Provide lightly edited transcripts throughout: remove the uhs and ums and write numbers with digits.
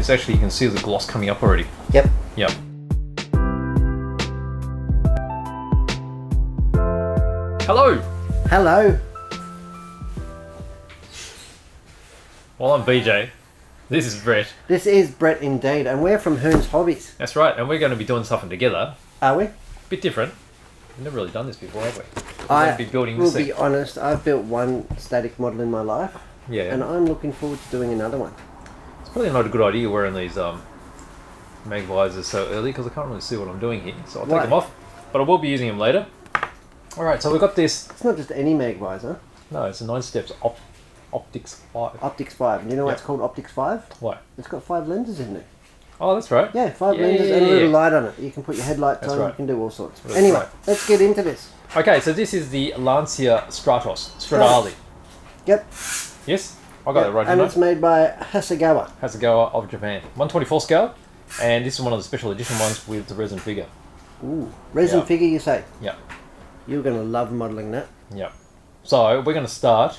It's actually, you can see the gloss coming up already. Yep. Yep. Hello! Hello. Well, I'm BJ. This is Brett. This is Brett indeed, and we're from Hearns Hobbies. That's right, and we're going to be doing something together. Are we? Bit different. We've never really done this before, have we? We're going to be building this will thing. be honest, I've built one static model in my life. Yeah. And I'm looking forward to doing another one. It's probably not a good idea wearing these mag visors so early because I can't really see what I'm doing here. So I'll take them off, but I will be using them later. Alright, so we've got this. It's not just any mag visor. No, it's a 9 steps Optics 5. Optics 5. You know why it's called Optics 5? Why? It's got 5 lenses in there. Oh, that's right. Yeah, 5 lenses and a little light on it. You can put your headlights on, you can do all sorts. That's anyway, right. let's get into this. Okay, so this is the Lancia Stratos Stradale. Yep. Yes? I got that right, and it's made by Hasegawa. Hasegawa of Japan. 1/24 scale, and this is one of the special edition ones with the resin figure. Ooh, resin figure, you say? Yeah. You're going to love modelling that. Yeah. So we're going to start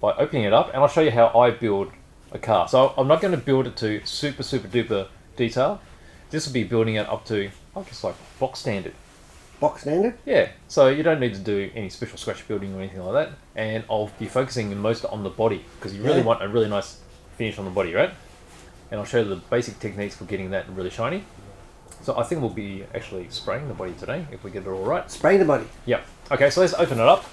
by opening it up, and I'll show you how I build a car. So I'm not going to build it to super duper detail. This will be building it up to, I guess, like box standard. Box standard? Yeah. So you don't need to do any special scratch building or anything like that. And I'll be focusing most on the body because you really want a really nice finish on the body, right? And I'll show you the basic techniques for getting that really shiny. So I think we'll be actually spraying the body today if we get it all right. Spray the body? Yep. Okay, so let's open it up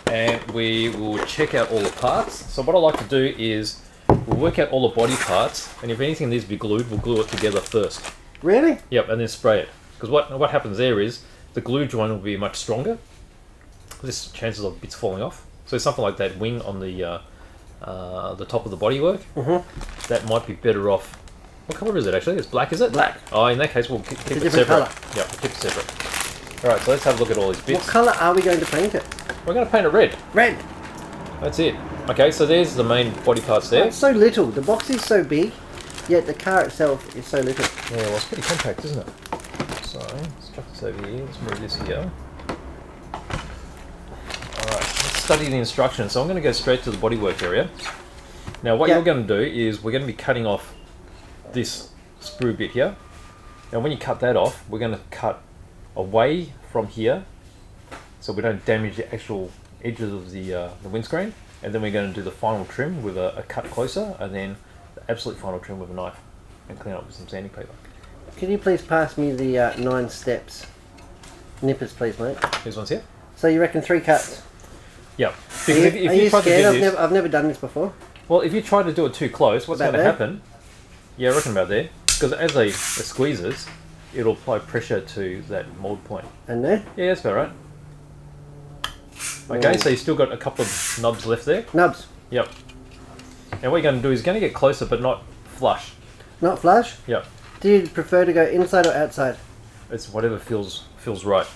and we will check out all the parts. So what I like to do is we'll work out all the body parts, and if anything needs to be glued, we'll glue it together first. Really? Yep, and then spray it. Because what happens there is the glue joint will be much stronger. There's chances of bits falling off. So something like that wing on the top of the bodywork, that might be better off. What colour is it actually? It's black, is it? Black. Oh, in that case we'll keep it separate. Colour. Yep, keep it separate. Alright, so let's have a look at all these bits. What colour are we going to paint it? We're going to paint it red. Red. That's it. Okay, so there's the main body parts there. It's so little. The box is so big, yet the car itself is so little. Yeah, well, it's pretty compact, isn't it? So, let's chuck this over here. Let's move this here. Alright, let's study the instructions. So I'm going to go straight to the bodywork area. Now, what you're going to do is we're going to be cutting off this sprue bit here. And when you cut that off, we're going to cut away from here so we don't damage the actual edges of the windscreen. And then we're going to do the final trim with a cut closer, and then the absolute final trim with a knife and clean up with some sanding paper. Can you please pass me the 9 steps? Nippers, please, mate. These ones here? So you reckon 3 cuts? Yep. Are you scared? I've never done this before. Well, if you try to do it too close, what's going to happen? Yeah, I reckon about there. Because as it squeezes, it'll apply pressure to that mould point. And there? Yeah, that's about right. Okay, so you've still got a couple of nubs left there. Nubs? Yep. And what you're going to do is you're going to get closer, but not flush. Not flush? Yep. Do you prefer to go inside or outside? It's whatever feels right.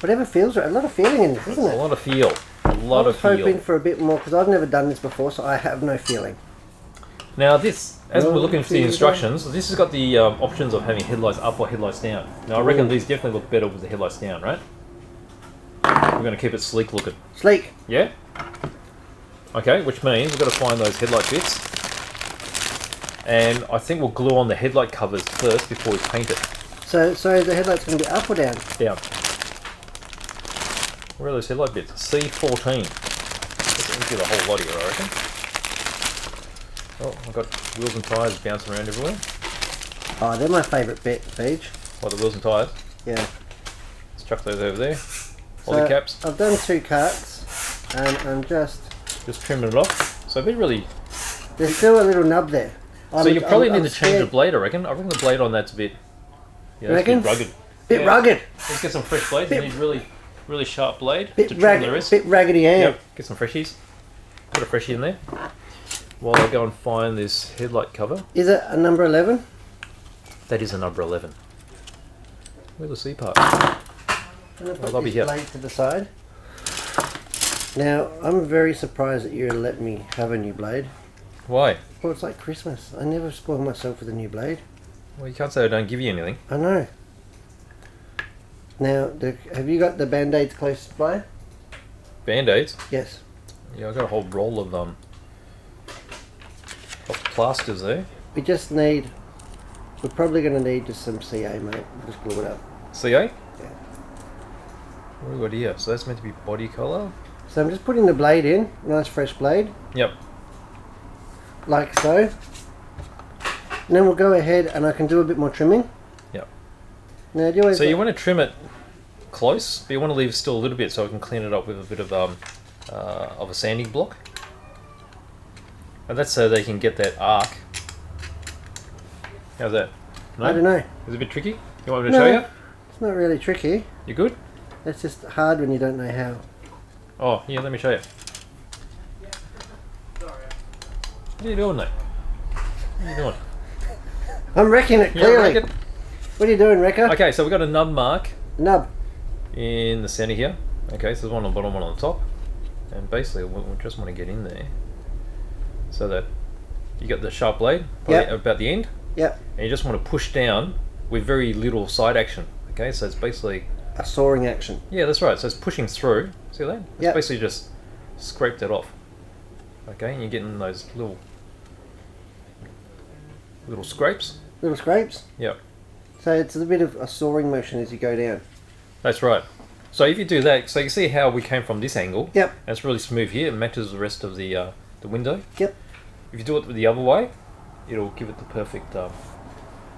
Whatever feels right. A lot of feeling in this, isn't it? A lot of feel. A lot of feel. I was hoping for a bit more, because I've never done this before, so I have no feeling. Now this, as we're looking for the instructions, this has got the options of having headlights up or headlights down. Now I reckon these definitely look better with the headlights down, right? We're going to keep it sleek looking. Sleek? Yeah? Okay, which means we've got to find those headlight bits. And I think we'll glue on the headlight covers first before we paint it. So the headlight's going to be up or down? Down. Where are those headlight bits? C14. Let's empty the whole lot here, I reckon. Oh, I've got wheels and tyres bouncing around everywhere. Oh, they're my favourite bit, Paige. What, the wheels and tyres? Yeah. Let's chuck those over there. All So the caps. I've done 2 cuts, and I'm just trimming it off. So it'd be really... There's still a little nub there. So you probably need to change the blade, I reckon. I reckon the blade on that's a bit... Yeah, that's a bit rugged. Bit rugged. Let's get some fresh blades. You need really sharp blade to trim the rest. Bit raggedy, yeah. Yep, get some freshies. Put a freshie in there. While I go and find this headlight cover. Is it a number 11? That is a number 11. Where's the C part? I'm going to put this blade to the side. Now, I'm very surprised that you let me have a new blade. Why? Well, it's like Christmas. I never spoil myself with a new blade. Well, you can't say I don't give you anything. I know. Now, have you got the band-aids close by? Band-aids? Yes. Yeah, I've got a whole roll of plasters there. We just need We're probably going to need just some CA, mate. Just glue it up. CA? Yeah. What have we got here? So that's meant to be body colour. So I'm just putting the blade in. Nice fresh blade. Yep. Like so. And then we'll go ahead and I can do a bit more trimming. Yep. Now, do you always so you want to trim it close, but you want to leave still a little bit so we can clean it up with a bit of a sanding block. And that's so they can get that arc. How's that? No? I don't know. Is it a bit tricky? You want me to show you? It's not really tricky. You good? It's just hard when you don't know how. Oh, yeah, let me show you. What are you doing, mate? What are you doing? I'm wrecking it, clearly. What are you doing, Wrecker? Okay, so we've got a nub mark. Nub. In the center here. Okay, so there's one on the bottom, one on the top. And basically, we just want to get in there so that you got the sharp blade about the end. Yep. And you just want to push down with very little side action. Okay, so it's basically a sawing action. Yeah, that's right. So it's pushing through. See that? It's basically just scrape that off. Okay, and you're getting those little scrapes. Little scrapes? Yep. So it's a bit of a sawing motion as you go down. That's right. So if you do that, so you see how we came from this angle. Yep. And it's really smooth here. It matches the rest of the window. Yep. If you do it the other way, it'll give it the perfect.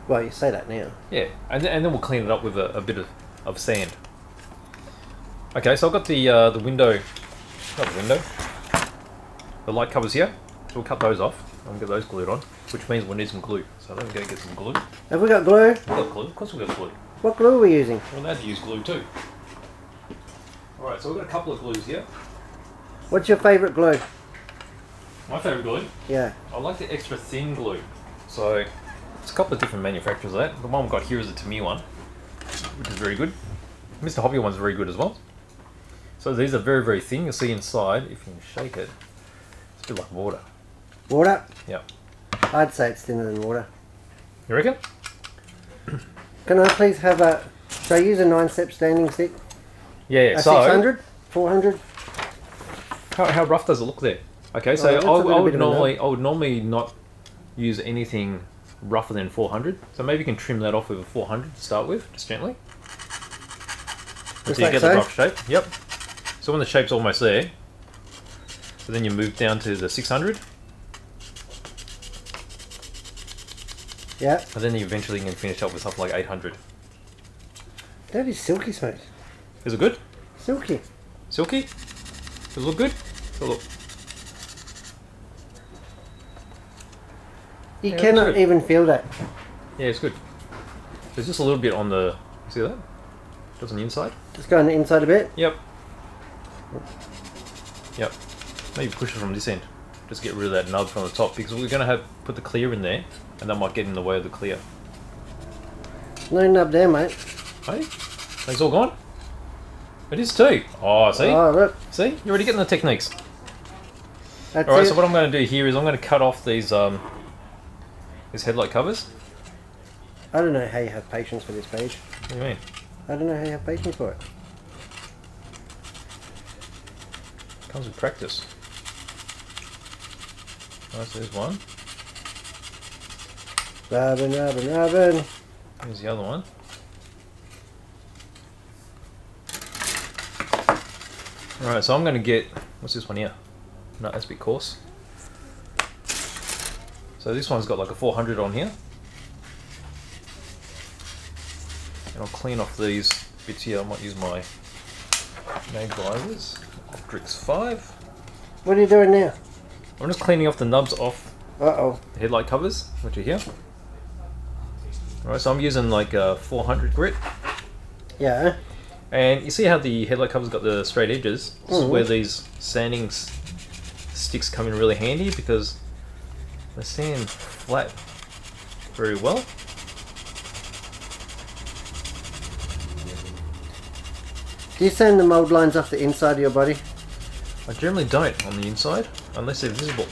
Well, you say that now. Yeah, and then we'll clean it up with a bit of sand. Okay, so I've got the window, not the window, the light covers here. So we'll cut those off and we'll get those glued on, which means we'll need some glue. So let me go get some glue. Have we got glue? We've got glue. Of course we've got glue. What glue are we using? We're allowed to use glue too. Alright, so we've got a couple of glues here. What's your favourite glue? My favourite glue? Yeah. I like the extra thin glue. So, there's a couple of different manufacturers of that. The one we've got here is a Tamiya one, which is very good. Mr. Hobby one's very good as well. So these are very, very thin. You'll see inside, if you can shake it, it's a bit like water. Water? Yeah. I'd say it's thinner than water. You reckon? Can I please have a... Should I use a 9-step standing stick? Yeah, a so... 600? 400? How rough does it look there? Okay, so I would normally not use anything rougher than 400. So maybe you can trim that off with a 400 to start with, just gently. Until you get the rough shape. Yep. So when the shape's almost there, so then you move down to the 600. Yeah. And then you eventually can finish up with something like 800. That is silky smooth. Is it good? Silky. Silky? Does it look good? Look. You cannot even feel that. Yeah, it's good. There's just a little bit on the... See that? Just on the inside? Just go on the inside a bit? Yep. Yep. Maybe push it from this end. Just get rid of that nub from the top because we're going to put the clear in there and that might get in the way of the clear. No nub there, mate. Hey? It's all gone? It is too. Oh, see? Oh, look. See? You're already getting the techniques. That's Alright, it. so what I'm going to do here is I'm going to cut off these headlight covers. I don't know how you have patience for this page. What do you mean? I don't know how you have patience for it. Comes with practice. Alright, so there's one. Rubbin. Here's the other one. Alright, so I'm going to get... What's this one here? No, that's a bit coarse. So this one's got like a 400 on here. And I'll clean off these bits here. I might use my name gliders. Optrix 5. What are you doing now? I'm just cleaning off the nubs off Uh-oh. the headlight covers, which are here. Alright, so I'm using like a 400 grit. Yeah. And you see how the headlight cover's got the straight edges? This is where these sanding sticks come in really handy because they sand flat very well. Do you sand the mould lines off the inside of your body? I generally don't on the inside, unless they're visible.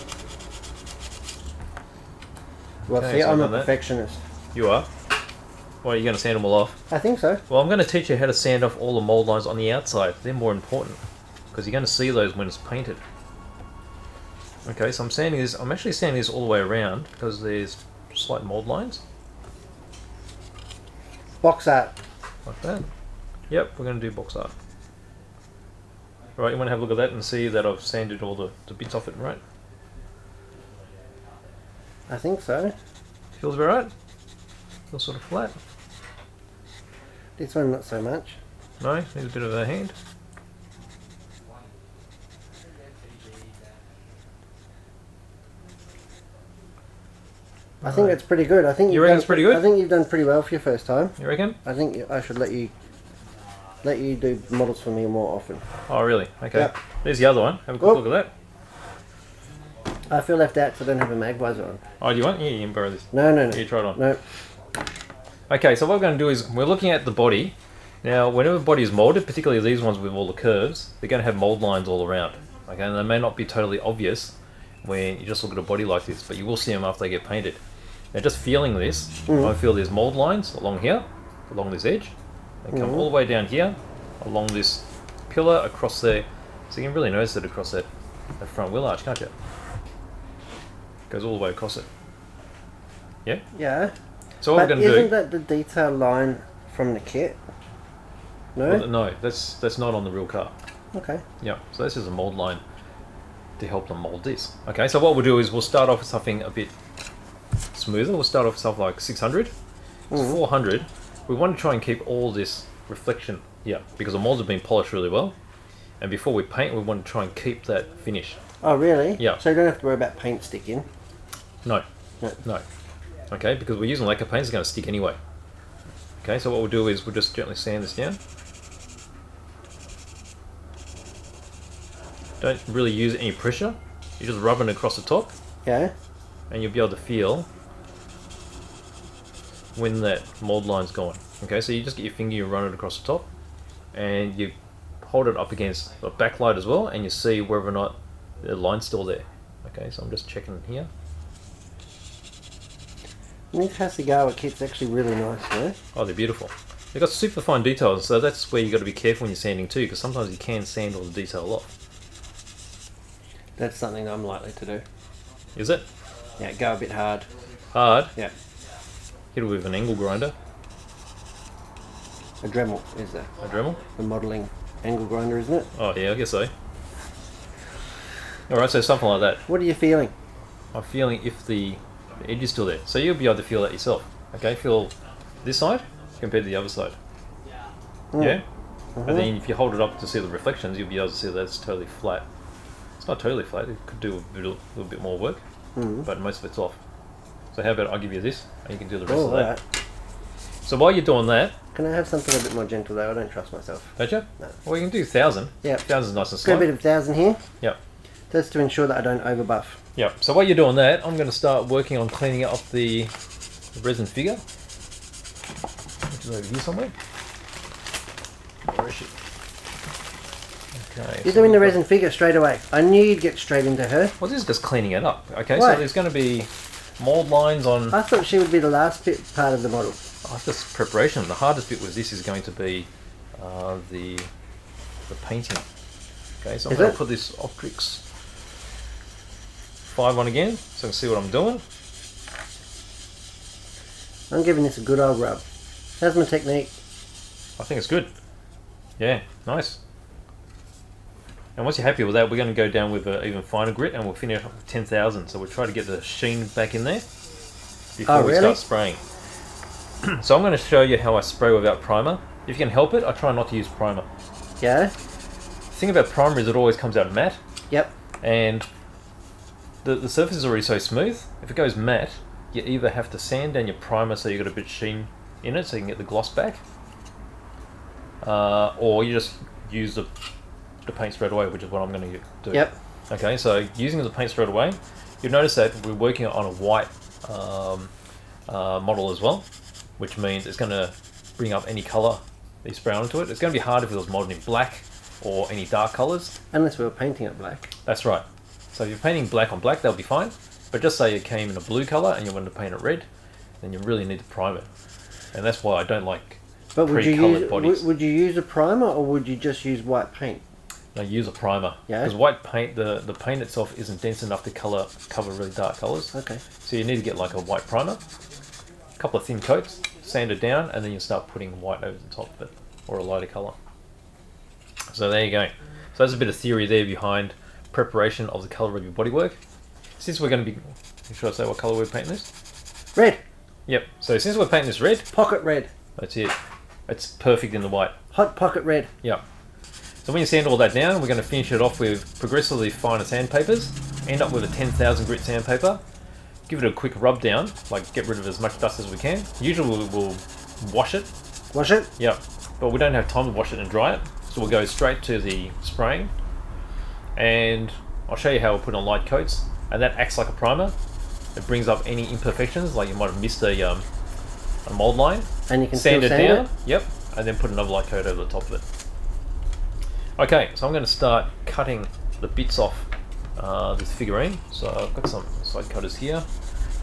Well, Okay, see, so I'm a I've done that. perfectionist. You are? Well, are you going to sand them all off? I think so. Well, I'm going to teach you how to sand off all the mould lines on the outside. They're more important because you're going to see those when it's painted. Okay, so I'm actually sanding this all the way around because there's slight mould lines. Box art. Like that. Yep, we're going to do box art. Right, you want to have a look at that and see that I've sanded all the bits off it, right? I think so. Feels about right? Feels sort of flat. This one not so much. No, needs a bit of a hand. I think it's pretty good. I think You reckon it's pretty good? I think you've done pretty well for your first time. You reckon? I think I should let you do models for me more often. Oh, really? Okay. Yep. There's the other one. Have a quick look at that. I feel left out because I don't have a mag visor on. Oh, do you want? Yeah, you can borrow this. No. You try it on. No. Okay, so what we're going to do is we're looking at the body. Now, whenever the body is moulded, particularly these ones with all the curves, they're going to have mould lines all around. Okay, and they may not be totally obvious when you just look at a body like this, but you will see them after they get painted. Now, just feeling this, I feel there's mould lines along here, along this edge. They come all the way down here, along this pillar, across there. So you can really notice it across that front wheel arch, can't you? Goes all the way across it. Yeah? Yeah. So what we're going to do... Isn't that the detail line from the kit? No? Well, no, that's not on the real car. Okay. Yeah, so this is a mould line to help them mould this. Okay, so what we'll do is we'll start off with something a bit smoother. We'll start off with something like 600. So 400. We want to try and keep all this reflection here because the moulds have been polished really well. And before we paint, we want to try and keep that finish. Oh, really? Yeah. So you don't have to worry about paint sticking? No. Okay, because we're using lacquer paint, it's going to stick anyway. Okay, so what we'll do is we'll just gently sand this down. Don't really use any pressure. You're just rubbing it across the top. Yeah. And you'll be able to feel when that mould line's gone. Okay, so you just get your finger, you run it across the top, and you hold it up against a backlight as well, and you see whether or not the line's still there. Okay, so I'm just checking here. These Hasegawa kit's actually really nice, yeah? Oh, they're beautiful. They've got super fine details, so that's where you've got to be careful when you're sanding too, because sometimes you can sand all the detail off. That's something I'm likely to do. Is it? Yeah, go a bit hard. Hard? Yeah. Hit it with an angle grinder. A Dremel is that? A Dremel? The modelling angle grinder, isn't it? Oh yeah, I guess so. Alright, so something like that. What are you feeling? I'm feeling if the edge is still there. So you'll be able to feel that yourself. Okay, feel this side compared to the other side. Yeah? And then if you hold it up to see the reflections, you'll be able to see that it's totally flat. It's not totally flat, it could do a little bit more work, but most of it's off. So how about I give you this, and you can do the rest of that. Right. So while you're doing that... Can I have something a bit more gentle though? I don't trust myself. Don't you? No. Well, you can do 1,000. Yeah. 1,000 is nice and Got slow. a bit of 1,000 here. Yep. That's to ensure that I don't overbuff. Yep. So while you're doing that, I'm going to start working on cleaning up the resin figure. Which is over here somewhere. Where is she? Okay. You're doing the resin figure straight away. I knew you'd get straight into her. Well, this is just cleaning it up. Okay, Why? so there's going to be mould lines on... I thought she would be the last part of the model. Oh, just preparation. The hardest bit with this is going to be the painting. Okay, so I'm going to put this Optrix 5 on again, so I can see what I'm doing. I'm giving this a good old rub. How's my technique? I think it's good. Yeah, nice. And once you're happy with that, we're going to go down with an even finer grit, and we'll finish up with 10,000. So we'll try to get the sheen back in there before we start spraying. So I'm going to show you how I spray without primer. If you can help it, I try not to use primer. Yeah? The thing about primer is it always comes out matte. Yep. And the surface is already so smooth. If it goes matte, you either have to sand down your primer so you've got a bit of sheen in it so you can get the gloss back, or you just use the paint straight away, which is what I'm going to do. Yep. Okay, so using the paint straight away, you'll notice that we're working on a white model as well, which means it's going to bring up any colour that you spray onto it. It's going to be hard if it was modeled in black or any dark colours. Unless we were painting it black. That's right. So if you're painting black on black, that'll be fine. But just say it came in a blue colour and you wanted to paint it red, then you really need to prime it. And that's why I don't like pre-coloured bodies. Would you use a primer or would you just use white paint? No, use a primer. Yeah. Because white paint, the paint itself isn't dense enough to cover really dark colours. Okay. So you need to get like a white primer, a couple of thin coats, sand it down, and then you start putting white over the top of it, or a lighter colour. So there you go. So there's a bit of theory there behind preparation of the colour of your bodywork. Since we're going to be... Should I say what colour we're painting this? Red. Yep. So since we're painting this red... Pocket red. That's it. It's perfect in the white. Hot pocket red. Yep. So when you sand all that down, we're going to finish it off with progressively finer sandpapers. End up with a 10,000 grit sandpaper. Give it a quick rub down, like get rid of as much dust as we can. Usually we'll wash it. Wash it? Yep. But we don't have time to wash it and dry it. So we'll go straight to the spraying. And I'll show you how we'll put on light coats. And that acts like a primer. It brings up any imperfections, like you might have missed a mould line. And you can sand it still down. it? Yep. And then put another light coat over the top of it. Okay, so I'm going to start cutting the bits off this figurine. So I've got some side cutters here.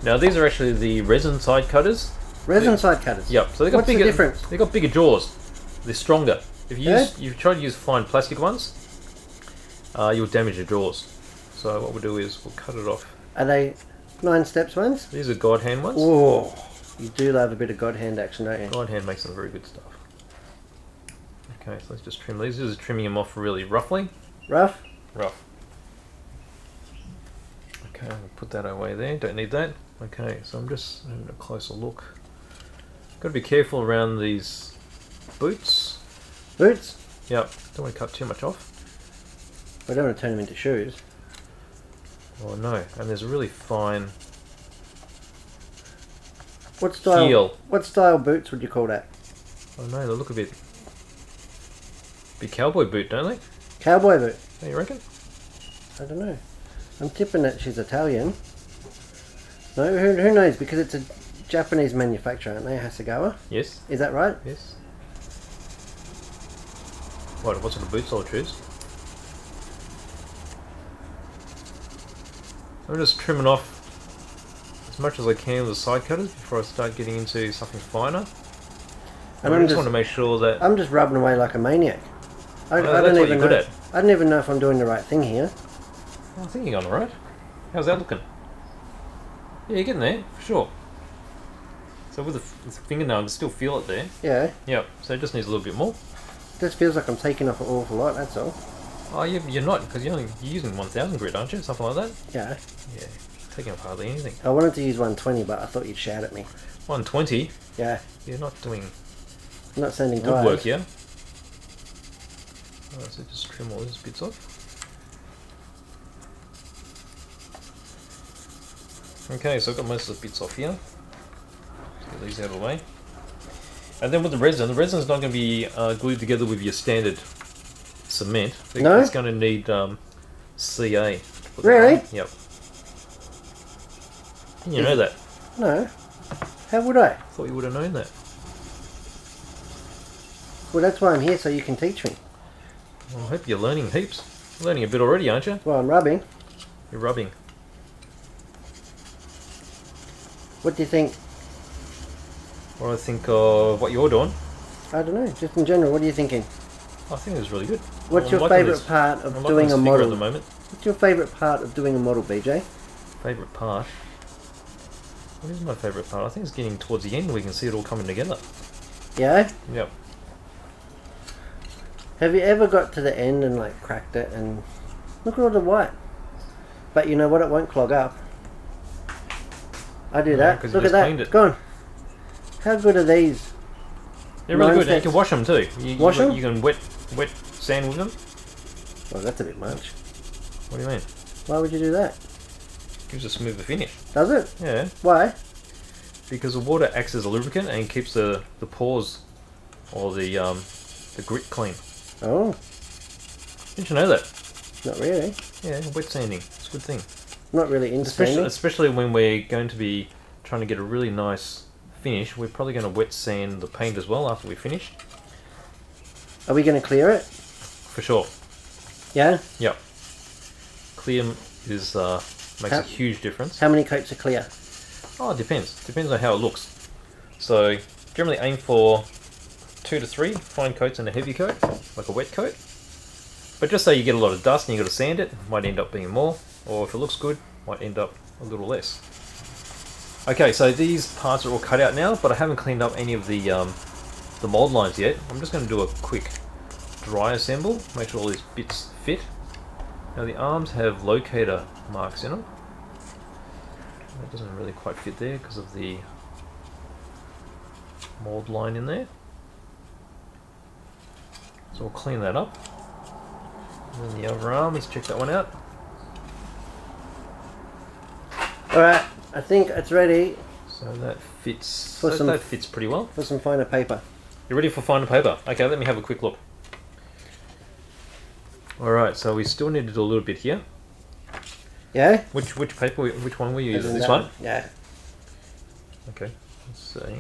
Now these are actually the resin side cutters. Resin side cutters? Yep. So they got What's bigger, the difference? They've got bigger jaws. They're stronger. If you try to use fine plastic ones, you'll damage your jaws. So what we'll do is we'll cut it off. Are they 9 steps ones? These are God hand ones. Oh, you do love a bit of God hand action, don't you? God hand makes some very good stuff. Okay, so let's just trim these. This is trimming them off really roughly. Rough? Rough. Okay, we'll put that away there. Don't need that. Okay, so I'm just having a closer look. Got to be careful around these boots. Boots? Yep. Don't want to cut too much off. I don't want to turn them into shoes. Oh no, and there's a really fine What style? heel. What style boots would you call that? Oh no, they look a bit cowboy boot, don't they? Cowboy boot? Oh, you reckon? I don't know. I'm tipping that she's Italian. No, who knows? Because it's a Japanese manufacturer, aren't they? Hasegawa? Yes. Is that right? Yes. What sort of boots I'll choose? I'm just trimming off as much as I can with the side cutters before I start getting into something finer. And I just want to make sure that... I'm just rubbing away like a maniac. I don't even know. I don't even know if I'm doing the right thing here. I think you're going alright. How's that looking? Yeah, you're getting there, for sure. So with the fingernail, I can still feel it there. Yeah. Yep, so it just needs a little bit more. Just feels like I'm taking off an awful lot, that's all. Oh, you're not, because you're using 1000 grit, aren't you? Something like that? Yeah. Yeah, taking off hardly anything. I wanted to use 120, but I thought you'd shout at me. 120? Yeah. You're not doing I'm not sending good tires. work, yeah? Alright, so just trim all these bits off. Okay, so I've got most of the bits off here. Let's get these out of the way. And then with the resin's not going to be glued together with your standard cement. No? It's going to need CA. Really? Yep. You know that? No. How would I? Thought you would have known that. Well, that's why I'm here, so you can teach me. Well, I hope you're learning heaps. You're learning a bit already, aren't you? Well, I'm rubbing. You're rubbing. What do you think? What do I think of what you're doing? I don't know. Just in general, what are you thinking? I think it was really good. What's your favourite part of doing a model? At the moment. What's your favourite part of doing a model, BJ? Favourite part? What is my favourite part? I think it's getting towards the end where we can see it all coming together. Yeah? Yep. Have you ever got to the end and like cracked it and look at all the white? But you know what? It won't clog up. I do that. Look at that. It's gone. How good are these? They're really good. And you can wash them too. Wash them? You can wet sand with them. Well, that's a bit much. What do you mean? Why would you do that? Gives a smoother finish. Does it? Yeah. Why? Because the water acts as a lubricant and keeps the pores or the grit clean. Oh. Didn't you know that? Not really. Yeah, wet sanding. It's a good thing. Not really into sanding. Especially when we're going to be trying to get a really nice finish. We're probably going to wet sand the paint as well after we finish. Are we going to clear it? For sure. Yeah? Yep. Clear is makes a huge difference. How many coats are clear? Oh, it depends. Depends on how it looks. So generally aim for 2 to 3 fine coats and a heavy coat, like a wet coat. But just say you get a lot of dust and you've got to sand it, might end up being more. Or if it looks good, might end up a little less. Okay, so these parts are all cut out now, but I haven't cleaned up any of the mold lines yet. I'm just going to do a quick dry assemble, make sure all these bits fit. Now the arms have locator marks in them. That doesn't really quite fit there because of the mold line in there. So we'll clean that up. And then the other arm, let's check that one out. Alright, I think it's ready. So that fits. That fits pretty well. For some finer paper. You're ready for finer paper? Okay, let me have a quick look. Alright, so we still need to do a little bit here. Yeah? Which paper? Which one were you using? This one? Yeah. Okay, let's see.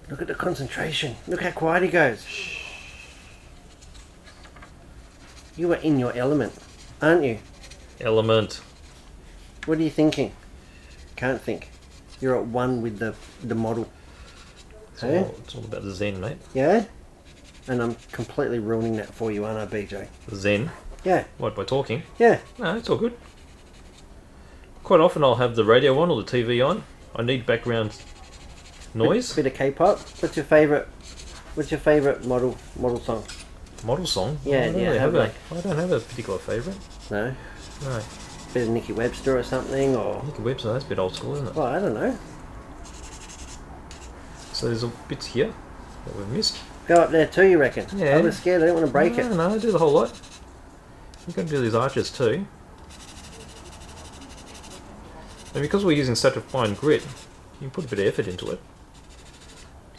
Look at the concentration. Look how quiet he goes. You are in your element, aren't you? Element. What are you thinking? Can't think. You're at one with the model. It's all about the Zen, mate. Yeah? And I'm completely ruining that for you, aren't I, BJ? The Zen? Yeah. What, by talking? Yeah. No, it's all good. Quite often I'll have the radio on or the TV on. I need background noise. Bit of K-pop. What's your favourite model song? Model song? Yeah, I don't really have I don't have a particular favourite. No? No. Bit of Nikki Webster or something, or... Nikki Webster, that's a bit old school, isn't it? Well, I don't know. So there's bits here that we've missed. Go up there too, you reckon? Yeah. I was scared, I didn't want to break it. No, do the whole lot. You've got to do these arches too. And because we're using such a fine grit, you can put a bit of effort into it.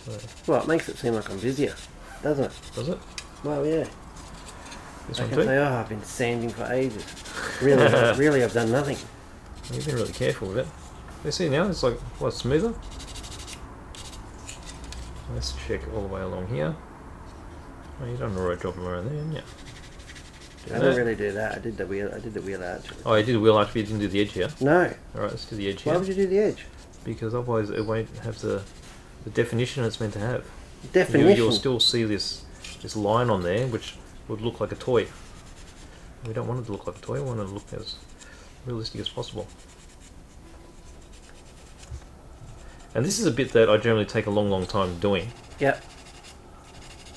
So, Well, it makes it seem like I'm busier, doesn't it? does it? Well, yeah. This I one can too? say, oh, I've been sanding for ages. Really, I've done nothing. You've been really careful with it. You see now, it's like, what, smoother? Let's check all the way along here. Oh, you've done the right job around there, haven't you? I didn't really do that. I did the wheel arch. Oh, you did the wheel arch, but you didn't do the edge here. No. Alright, let's do the edge Why here. would you do the edge? Because otherwise it won't have the definition it's meant to have. Definition? You'll still see this line on there, which would look like a toy. We don't want it to look like a toy, we want it to look as realistic as possible. And this is a bit that I generally take a long time doing. Yep.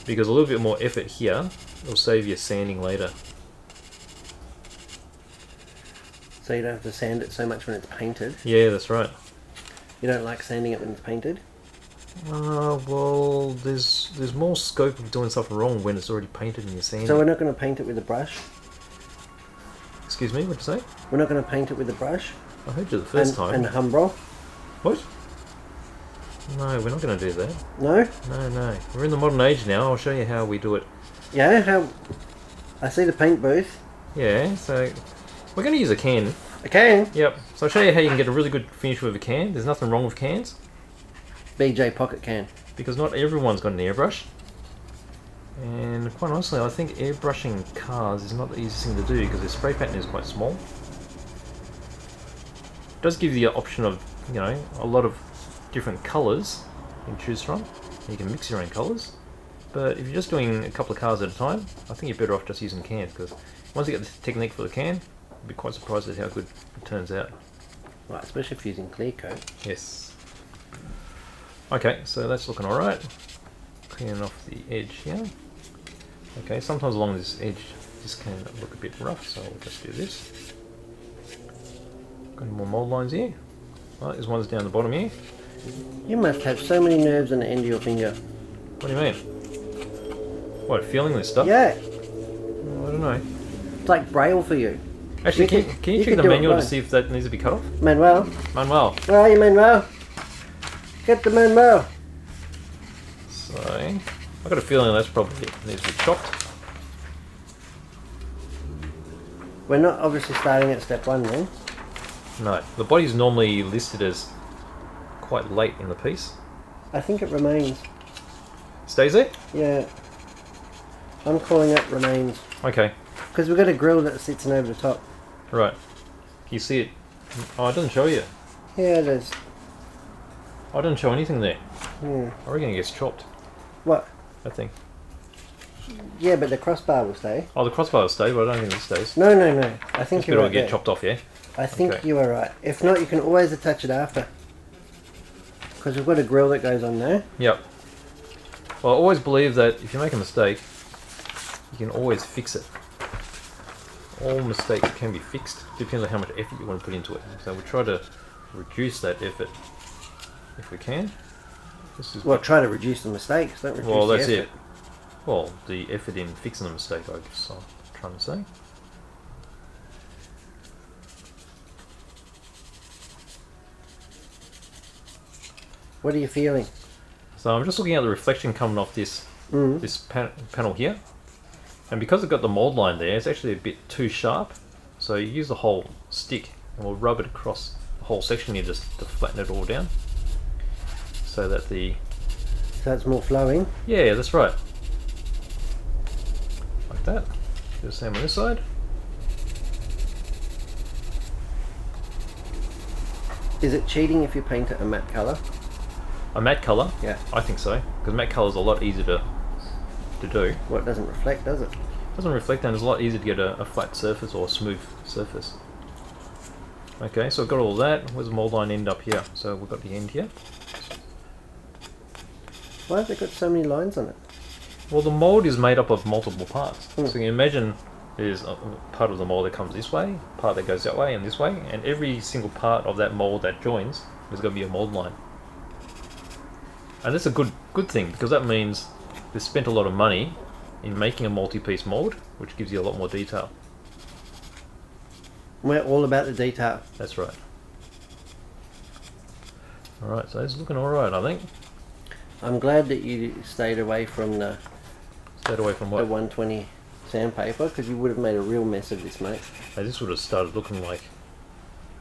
Because a little bit more effort here will save you sanding later. So you don't have to sand it so much when it's painted. Yeah, that's right. You don't like sanding it when it's painted? Well, there's more scope of doing stuff wrong when it's already painted and you're sanding. So we're not going to paint it with a brush? Excuse me, what'd you say? We're not going to paint it with a brush? I heard you the first time. And Humbrol? What? No, we're not going to do that. No? No. We're in the modern age now. I'll show you how we do it. Yeah, how... I see the paint booth. Yeah, so we're going to use a can. A can? Yep. So I'll show you how you can get a really good finish with a can. There's nothing wrong with cans. BJ pocket can. Because not everyone's got an airbrush. And quite honestly, I think airbrushing cars is not the easiest thing to do because the spray pattern is quite small. It does give you the option of, you know, a lot of different colours you can choose from. You can mix your own colours. But if you're just doing a couple of cars at a time, I think you're better off just using cans because once you get the technique for the can, you'll be quite surprised at how good it turns out. Right, especially if you're using clear coat. Yes. Okay, so that's looking alright. Cleaning off the edge here. Okay, sometimes along this edge this can look a bit rough, so we'll just do this. Got any more mould lines here? Oh, there's ones down the bottom here. You must have so many nerves on the end of your finger. What do you mean? What, feeling this stuff? Yeah. Oh, I don't know. It's like Braille for you. Actually, can you check the manual to see if that needs to be cut off? Manuel. Manuel. Where are you, Manuel? Get the Manuel. So, I've got a feeling that's probably needs to be chopped. We're not obviously starting at step one then. No, the body's normally listed as quite late in the piece. I think it remains. Stays there? Yeah. I'm calling it remains. Okay. Because we've got a grill that sits in over the top. Right. Can you see it? Oh, it doesn't show you. Yeah, it is. Oh, it doesn't show anything there. Hmm. I reckon it gets chopped. What? That thing. Yeah, but the crossbar will stay. Oh, the crossbar will stay, but I don't think it stays. No. I think This bit you're will right get there. chopped off, yeah? I think Okay. you are right. If not, you can always attach it after. Because we've got a grill that goes on there. Yep. Well, I always believe that if you make a mistake, you can always fix it. All mistakes can be fixed, depends on how much effort you want to put into it. So we'll try to reduce that effort if we can. This is Well, try to reduce the mistakes, don't reduce well, the that's effort. it. Well, the effort in fixing the mistake, I'm trying to say. What are you feeling? So I'm just looking at the reflection coming off this panel here, and because I've got the mould line there, it's actually a bit too sharp. So you use the whole stick, and we'll rub it across the whole section here just to flatten it all down, so that So it's more flowing. yeah, that's right, like that. Do the same on this side. Is it cheating if you paint it a matte colour? A matte colour? Yeah. I think so, because matte colour is a lot easier to do. Well, it doesn't reflect, does it? It doesn't reflect, and it's a lot easier to get a flat surface or a smooth surface. Okay, so I've got all that. Where's the mould line end up here? So we've got the end here. Why have they got so many lines on it? Well, the mould is made up of multiple parts. Mm. So you can imagine there's a part of the mould that comes this way, part that goes that way, and this way, and every single part of that mould that joins, there's going to be a mould line. And that's a good thing, because that means they've spent a lot of money in making a multi-piece mould, which gives you a lot more detail. We're all about the detail. That's right. Alright, so it's looking alright, I think. I'm glad that you stayed away from the Stayed away from the what? 120 sandpaper, because you would have made a real mess of this, mate. Hey, this would have started looking like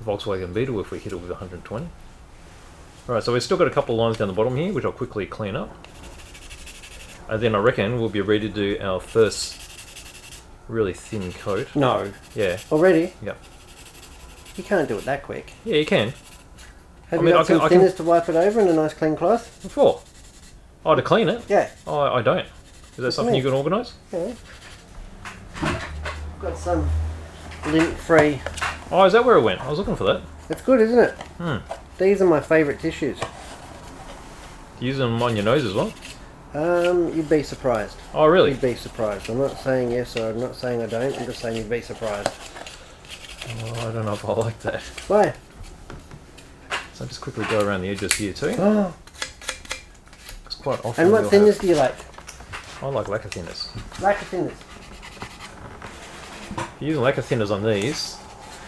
a Volkswagen Beetle if we hit it with 120. Alright, so we've still got a couple of lines down the bottom here, which I'll quickly clean up. And then I reckon we'll be ready to do our first really thin coat. No. Yeah. Already? Yep. You can't do it that quick. Yeah, you can. Have I you mean, got some I can- thinners to wipe it over and a nice clean cloth? Before. Oh, to clean it? Yeah. Oh, I don't. Is that What do something you you can organise? Yeah. Got some lint-free. Oh, is that where it went? I was looking for that. It's good, isn't it? Hmm. These are my favourite tissues. Use them on your nose as well? You'd be surprised. Oh, really? You'd be surprised. I'm not saying yes or I'm not saying I don't. I'm just saying you'd be surprised. Oh, I don't know if I like that. Why? So just quickly go around the edges here too. Oh. It's quite often And what you'll thinners do you like? I like lacquer thinners. Lacquer thinners. If you're using lacquer thinners on these,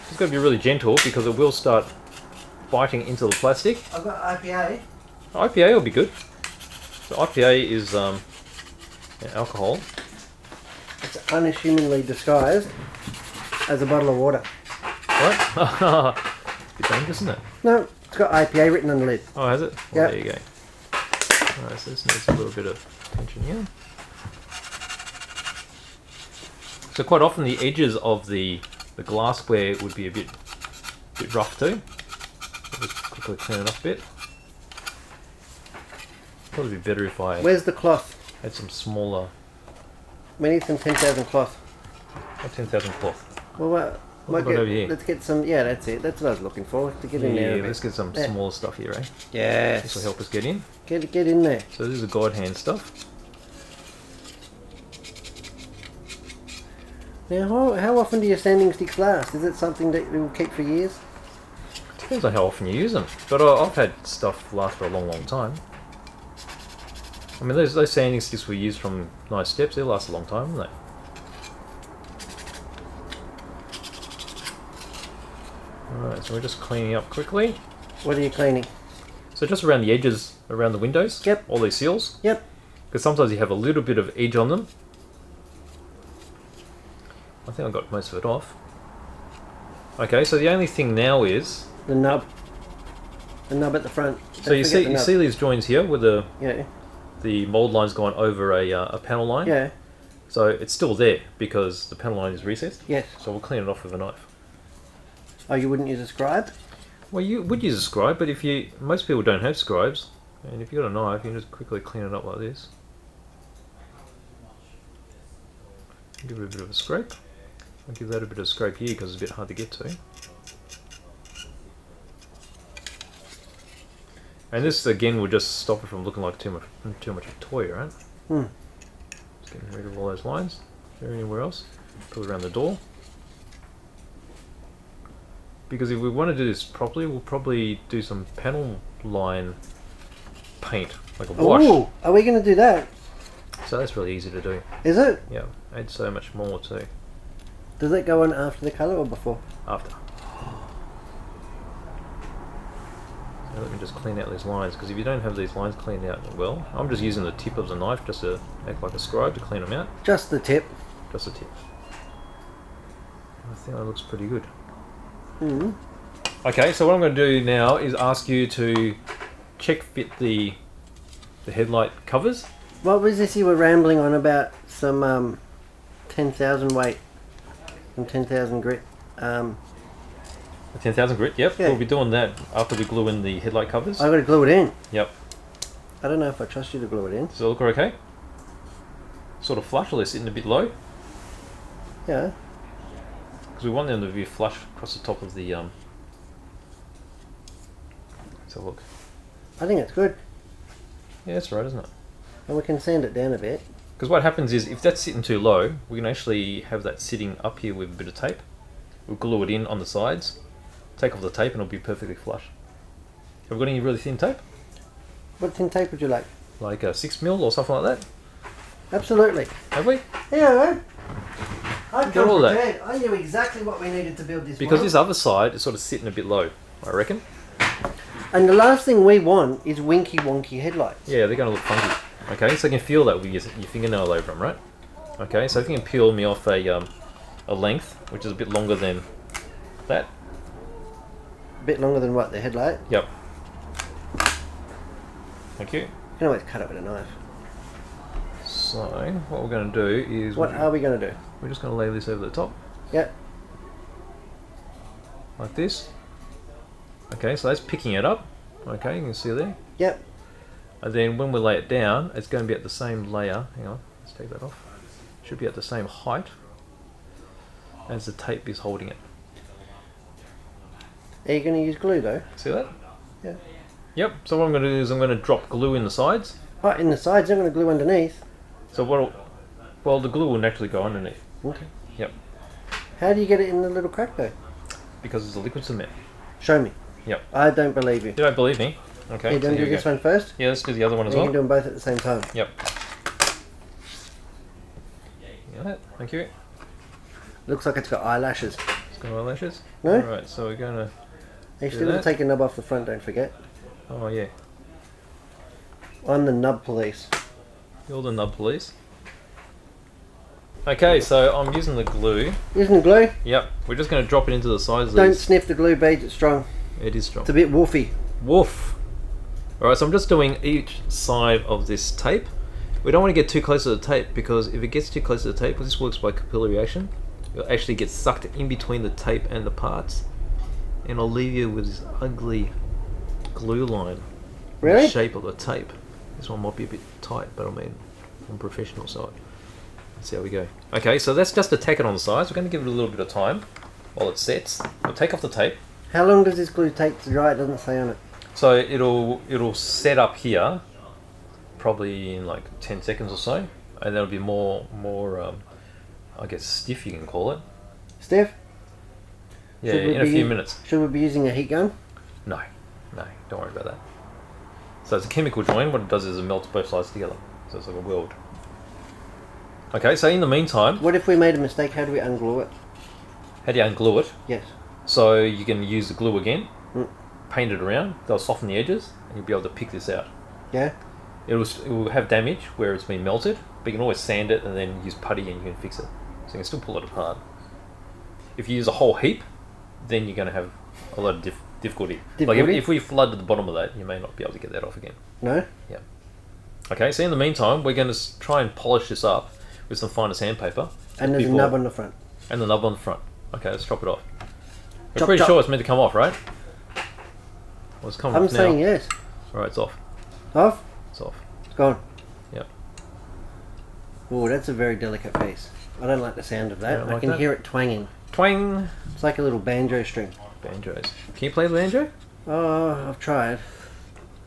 it's got to be really gentle because it will start biting into the plastic. I've got IPA. IPA will be good. So IPA is alcohol. It's unassumingly disguised as a bottle of water. What? Bit dangerous, isn't it? No, it's got IPA written on the lid. Oh, has it? Yep. Well, there you go. Alright, so this needs a little bit of attention here. So quite often the edges of the glassware would be a bit rough too. I'll just quickly clean it up a bit. Probably be better if I Where's the cloth? had some smaller. We need some 10,000 cloth. 10,000 cloth. Well, What about over here? let's get some. Yeah, that's it. That's what I was looking for. To get in there. a Yeah, bit. let's get some Yeah. smaller stuff here, eh? Yes. This will help us get in. Get in there. So this is the God hand stuff. Now, how often do your sanding sticks last? Is it something that you will keep for years? Depends on how often you use them. But I've had stuff last for a long, long time. I mean, those sanding sticks we use from Nice Steps, they last a long time, don't they? Alright, so we're just cleaning up quickly. What are you cleaning? So just around the edges, around the windows. Yep. All these seals. Yep. Because sometimes you have a little bit of edge on them. I think I got most of it off. Okay, so the only thing now is... The nub. The nub at the front. So you see these joins here with Yeah. the mould line's gone over a panel line? Yeah. So it's still there because the panel line is recessed. Yes. So we'll clean it off with a knife. Oh, you wouldn't use a scribe? Well, you would use a scribe, but most people don't have scribes, and if you've got a knife, you can just quickly clean it up like this. Give it a bit of a scrape. I'll give that a bit of a scrape here because it's a bit hard to get to. And this again will just stop it from looking like too much of a toy, right? Just getting rid of all those lines. Is there anywhere else? Put it around the door. Because if we want to do this properly, we'll probably do some panel line paint, like a wash. Oh, are we going to do that? So that's really easy to do. Is it? Yeah, add so much more too. Does it go on after the colour or before? After. So let me just clean out these lines, because if you don't have these lines cleaned out well, I'm just using the tip of the knife just to act like a scribe to clean them out. Just the tip? Just the tip. I think that looks pretty good. Okay, so what I'm going to do now is ask you to check fit the headlight covers. What was this you were rambling on about? Some 10,000 weight and 10,000 grit. The 10,000 grit, yep. Yeah. We'll be doing that after we glue in the headlight covers. I've got to glue it in. Yep. I don't know if I trust you to glue it in. Does it look okay? Sort of flush, or they're sitting a bit low? Yeah. Because we want them to be flush across the top of the... Let's have a look. I think it's good. Yeah, that's right, isn't it? And we can sand it down a bit. Because what happens is, if that's sitting too low, we can actually have that sitting up here with a bit of tape. We'll glue it in on the sides, take off the tape, and it'll be perfectly flush. Have we got any really thin tape? What thin tape would you like? Like a 6mm or something like that? Absolutely. Have we? Yeah, man. I've Got all that. prepared. I knew exactly what we needed to build this Because one. this other side is sort of sitting a bit low, I reckon. And the last thing we want is winky wonky headlights. Yeah, they're going to look funky. Okay, so you can feel that with your fingernail over them, right? Okay, so if you can peel me off a length, which is a bit longer than that. A bit longer than what, the headlight? Yep. Thank you. You can always cut it with a knife. So, what we're going to do is... What are we going to do? We're just going to lay this over the top. Yep. Like this. Okay, so that's picking it up. Okay, you can see there. Yep. And then when we lay it down, it's going to be at the same layer. Hang on, let's take that off. Should be at the same height as the tape is holding it. Are you going to use glue though? See that? Yeah. Yep, so what I'm going to do is I'm going to drop glue in the sides. Oh, in the sides, I'm going to glue underneath. So well, the glue will naturally go underneath. Okay. Yep, How do you get it in the little crack though? because it's a liquid cement. Show me. Yep. I don't believe you. You don't believe me? Okay. Are you going to so do here this we go. one first? Yeah, let's do the other one as You well. can do them both at the same time. Yep. Yeah, thank you. Looks like it's got eyelashes. It's got eyelashes. No? Alright, so we're going to... You Do still got to that. take a nub off the front, don't forget. Oh yeah, I'm the nub police. you're the nub police. Okay, so I'm using the glue. Using glue? Yep, we're just going to drop it into the sides of Don't these. sniff the glue beads, it's strong. It is strong. It's a bit woofy. Woof. Alright, so I'm just doing each side of this tape. We don't want to get too close to the tape, because if it gets too close to the tape, because this works by capillary action, it'll actually get sucked in between the tape and the parts, and it'll leave you with this ugly glue line in Really? the shape of the tape. This one might be a bit tight, but I mean, on professional side. Let's see how we go. Okay, so that's just to tack it on the sides. We're going to give it a little bit of time while it sets. We'll take off the tape. How long does this glue take to dry? It doesn't say on it. So it'll set up here, probably in like 10 seconds or so, and that'll be more I guess stiff, you can call it. Stiff? Yeah, Should we in a be few u- minutes. Should we be using a heat gun? No, don't worry about that. So it's a chemical join. What it does is it melts both sides together. So it's like a weld. Okay, so in the meantime, What if we made a mistake? How do we unglue it? how do you unglue it? Yes. So you can use the glue again, Mm. paint it around, they'll soften the edges, and you'll be able to pick this out. Yeah? It will have damage where it's been melted, but you can always sand it and then use putty and you can fix it. So you can still pull it apart. If you use a whole heap, then you're going to have a lot of difficulty. Like Difficulty? if we flood to the bottom of that, you may not be able to get that off again. No? Yeah. Okay, so in the meantime, we're going to try and polish this up with some finer sandpaper. And there's a before- nub on the front. And the nub on the front. Okay, let's chop it off. We're Chop, pretty chop. sure it's meant to come off, right? Well, it's coming I'm off now. saying yes. Alright, it's off. Off? It's off. It's gone. Yep. Oh, that's a very delicate piece. I don't like the sound of that. Don't I like can that? hear it twanging. Twang! It's like a little banjo string. Banjos. Can you play the banjo? Oh, I've tried.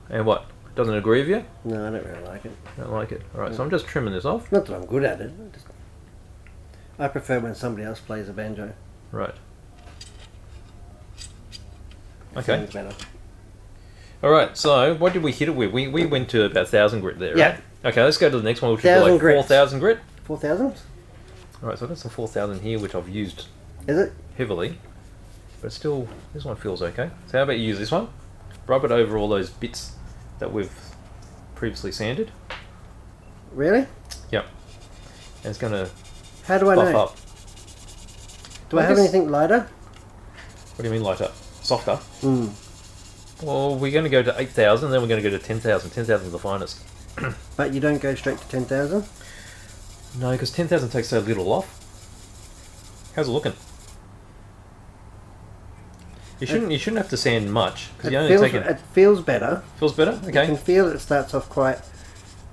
And what? Doesn't it agree with you? No, I don't really like it. Don't like it. Alright, so I'm just trimming this off. Not that I'm good at it. I prefer when somebody else plays a banjo. Right. It Okay. sounds better. Alright, so what did we hit it with? We went to about 1,000 grit there, Yeah. right? Okay, let's go to the next one, which is 1,000 like grits. 4,000 grit. 4,000? Alright, so I've got some 4,000 here, which I've used Is it? heavily. But still, this one feels okay. So how about you use this one? Rub it over all those bits that we've previously sanded. Really? Yep. And it's going to How do I buff know? up. Do I have guess- anything lighter? What do you mean lighter? Softer? Hmm. Well, we're going to go to 8,000, then we're going to go to 10,000. 10,000 is the finest. But you don't go straight to 10,000? No, because 10,000 takes so little off. How's it looking? You shouldn't have to sand much because you only take it. It feels better. Feels better. You Okay. can feel it starts off quite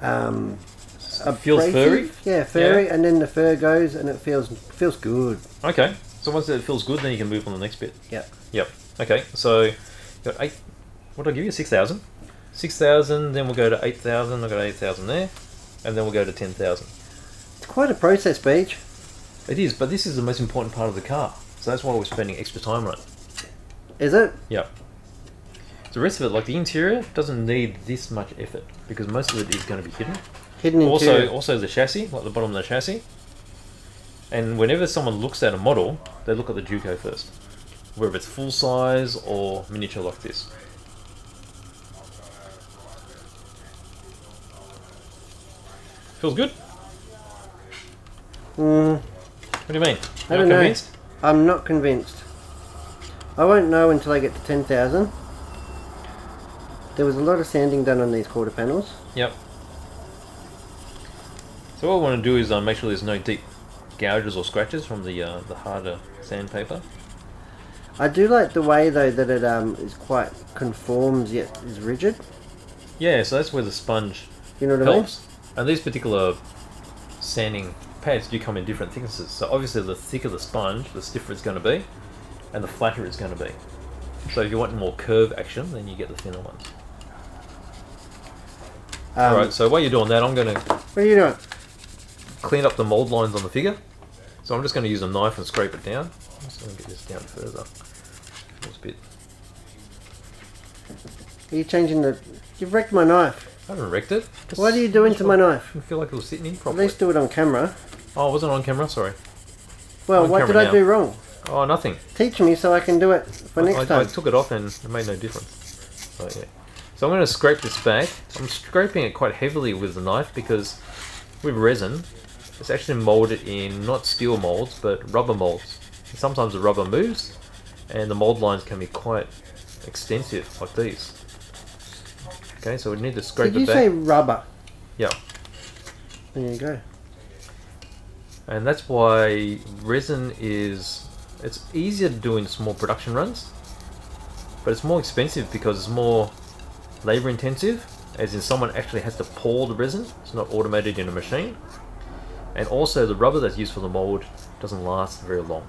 Feels abrasive. furry. Yeah, furry, and then the fur goes and it feels good. Okay. So once it feels good, then you can move on to the next bit. Yep. Yep. Okay. So you got 8. What did I give you? 6,000. 6,000. Then we'll go to 8,000. I got 8,000 there, and then we'll go to 10,000. It's quite a process, Beach. It is, but this is the most important part of the car, so that's why we're spending extra time on it. Is it? Yeah. The rest of it, like the interior, doesn't need this much effort because most of it is going to be hidden. Hidden interior. Also the chassis, like the bottom of the chassis. And whenever someone looks at a model, they look at the Duco first, whether it's full size or miniature like this. Feels good? Mm, What do you mean? I You're don't not know. convinced? I'm not convinced. I won't know until I get to 10,000. There was a lot of sanding done on these quarter panels. Yep. So what I want to do is make sure there's no deep gouges or scratches from the harder sandpaper. I do like the way though that it is quite conforms yet is rigid. Yeah, so that's where the sponge You know what helps. And these particular sanding pads do come in different thicknesses. So obviously the thicker the sponge, the stiffer it's going to be, and the flatter it's going to be. So if you want more curve action, then you get the thinner ones. I mean? Alright, so while you're doing that, I'm going to What are you doing? clean up the mould lines on the figure. So I'm just going to use a knife and scrape it down. I'm just going to get this down further. This bit. Are you changing the... You've wrecked my knife. I haven't wrecked it. What are you doing to my knife? I didn't feel like it was sitting in At properly. least do it on camera. Oh, it wasn't on camera, sorry. Well, On what did camera I now. do wrong? Oh, nothing. Teach me so I can do it for next I time. took it off and it made no difference. So, yeah. So I'm going to scrape this back. I'm scraping it quite heavily with the knife because with resin, it's actually molded in not steel molds but rubber molds. And sometimes the rubber moves and the mold lines can be quite extensive like these. Okay, so we need to scrape Did you it back. say rubber? Yeah. There you go. And that's why resin it's easier to do in small production runs, but it's more expensive because it's more labor intensive, as in someone actually has to pour the resin. It's not automated in a machine. And also the rubber that's used for the mold doesn't last very long.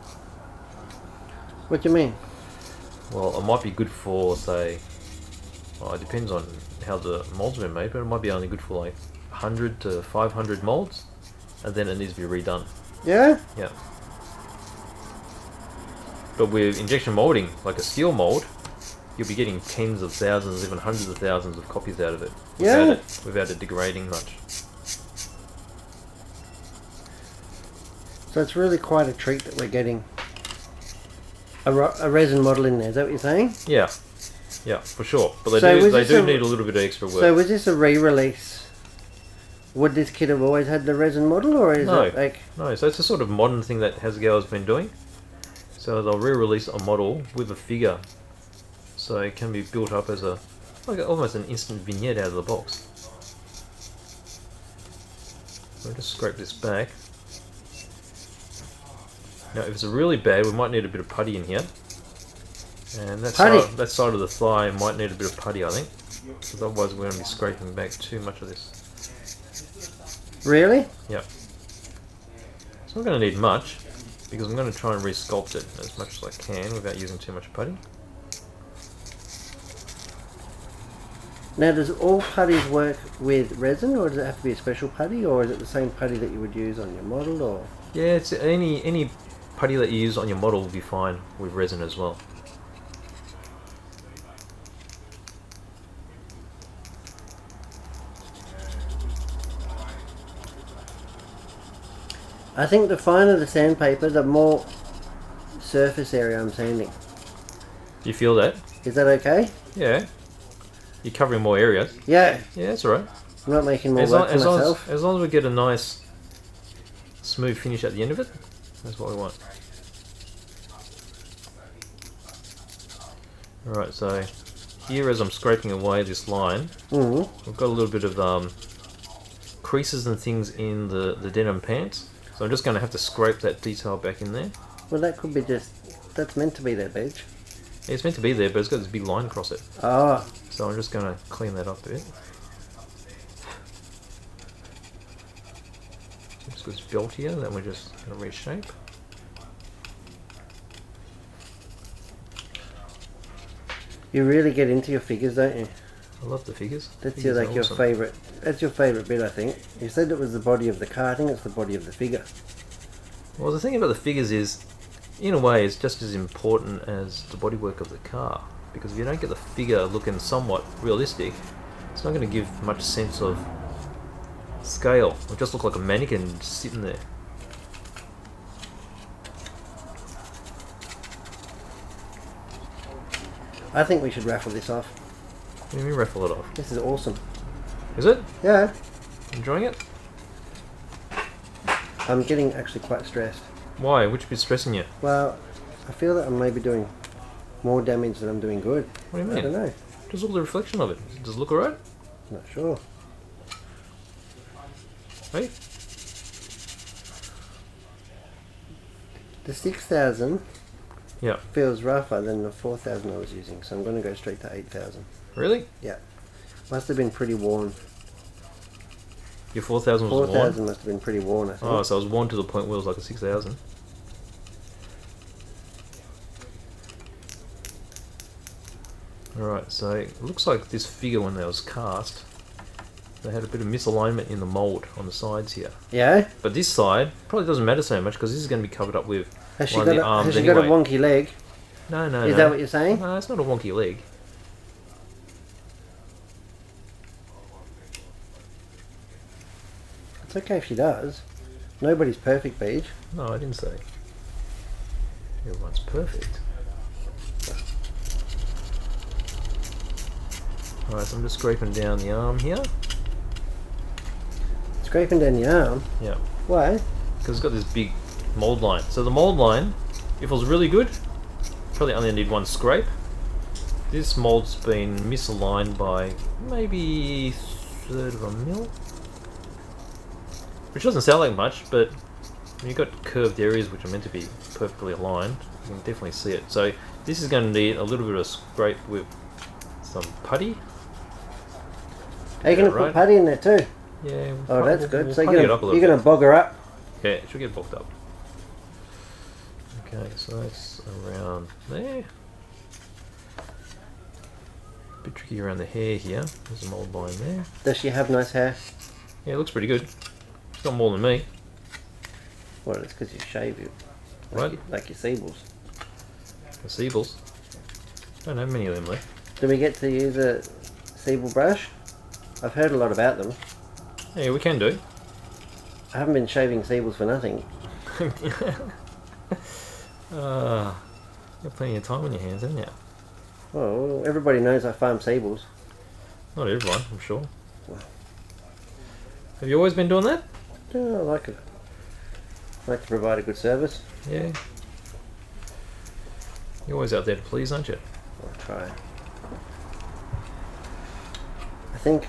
What do you mean? Well, it might be good for, say, well, it depends on how the mold's been made, but it might be only good for like 100 to 500 molds, and then it needs to be redone. Yeah? Yeah. But with injection molding, like a steel mold, you'll be getting tens of thousands, even hundreds of thousands of copies out of it Yeah. without it degrading much. So it's really quite a treat that we're getting a resin model in there. Is that what you're saying? Yeah, yeah, for sure. But they So do was they this do a- need a little bit of extra work. So was this a re-release? Would this kit have always had the resin model, or is No. it like... No, so it's a sort of modern thing that Hasegawa's been doing. So they'll re-release a model with a figure, so it can be built up as almost an instant vignette out of the box. I'll just scrape this back. Now, if it's really bad, we might need a bit of putty in here. And Putty? that side of the thigh might need a bit of putty, I think. Because otherwise we're going to be scraping back too much of this. Really? Yep. It's not going to need much, because I'm going to try and re-sculpt it as much as I can without using too much putty. Now, does all putties work with resin, or does it have to be a special putty, or is it the same putty that you would use on your model, or? Yeah, it's any putty that you use on your model will be fine with resin as well. I think the finer the sandpaper, the more surface area I'm sanding. Do you feel that? Is that okay? Yeah. You're covering more areas. Yeah. Yeah, that's alright. I'm not making more work for myself. As long as we get a nice smooth finish at the end of it, that's what we want. Alright, so here as I'm scraping away this line, we've got a little bit of creases and things in the denim pants. So I'm just going to have to scrape that detail back in there. Well, that could be that's meant to be there, Beach. Yeah, it's meant to be there, but it's got this big line across it. Oh. So I'm just going to clean that up a bit. Just got this belt here that we're just going to reshape. You really get into your figures, don't you? I love the figures. That's your favourite. That's your favourite bit, I think. You said it was the body of the car. I think it's the body of the figure. Well, the thing about the figures is, in a way, it's just as important as the bodywork of the car. Because if you don't get the figure looking somewhat realistic, it's not going to give much sense of scale. It'll just look like a mannequin sitting there. I think we should raffle this off. What do you mean raffle it off? This is awesome. Is it? Yeah. Enjoying it? I'm getting actually quite stressed. Why? Which bit's stressing you? Well, I feel that I'm maybe doing more damage than I'm doing good. What do you mean? I don't know. Just look at the reflection of it. Does it look alright? Not sure. Hey? The 6,000 Yeah. feels rougher than the 4,000 I was using, so I'm going to go straight to 8,000. Really? Yeah. Must have been pretty worn. Your 4,000 was worn? 4,000 must have been pretty worn, I think. Oh, so it was worn to the point where it was like a 6,000. Alright, so it looks like this figure when they was cast, they had a bit of misalignment in the mould on the sides here. Yeah? But this side probably doesn't matter so much because this is going to be covered up with Has she one got of the arms has she anyway. got a wonky leg? No. Is that what you're saying? No, it's not a wonky leg. It's okay if she does. Nobody's perfect, Beach. No, I didn't say. Everyone's perfect. Alright, so I'm just scraping down the arm here. Scraping down the arm? Yeah. Why? Because it's got this big mould line. So the mould line, if it was really good, probably only need one scrape. This mould's been misaligned by maybe 1/3 of a mil. Which doesn't sound like much, but when you've got curved areas which are meant to be perfectly aligned, you can definitely see it. So this is going to need a little bit of scrape with some putty. Are you going to put putty in there too? Yeah. Oh, that's good. We'll So putty it up a little you're going to bog her up? Yeah, it should get bogged up. Okay, so that's around there. A bit tricky around the hair here. There's a mould line there. Does she have nice hair? Yeah, it looks pretty good. She's got more than me. Well, it's because you shave you. What? Like your Seables. The Seables. Don't have many of them left. Do we get to use a Seabull brush? I've heard a lot about them. Yeah, we can do. I haven't been shaving Seables for nothing. You've got plenty of time on your hands, haven't you? Well, everybody knows I farm Seables. Not everyone, I'm sure. Have you always been doing that? Yeah, I like it. I like to provide a good service. Yeah. You're always out there to please, aren't you? I'll try. I think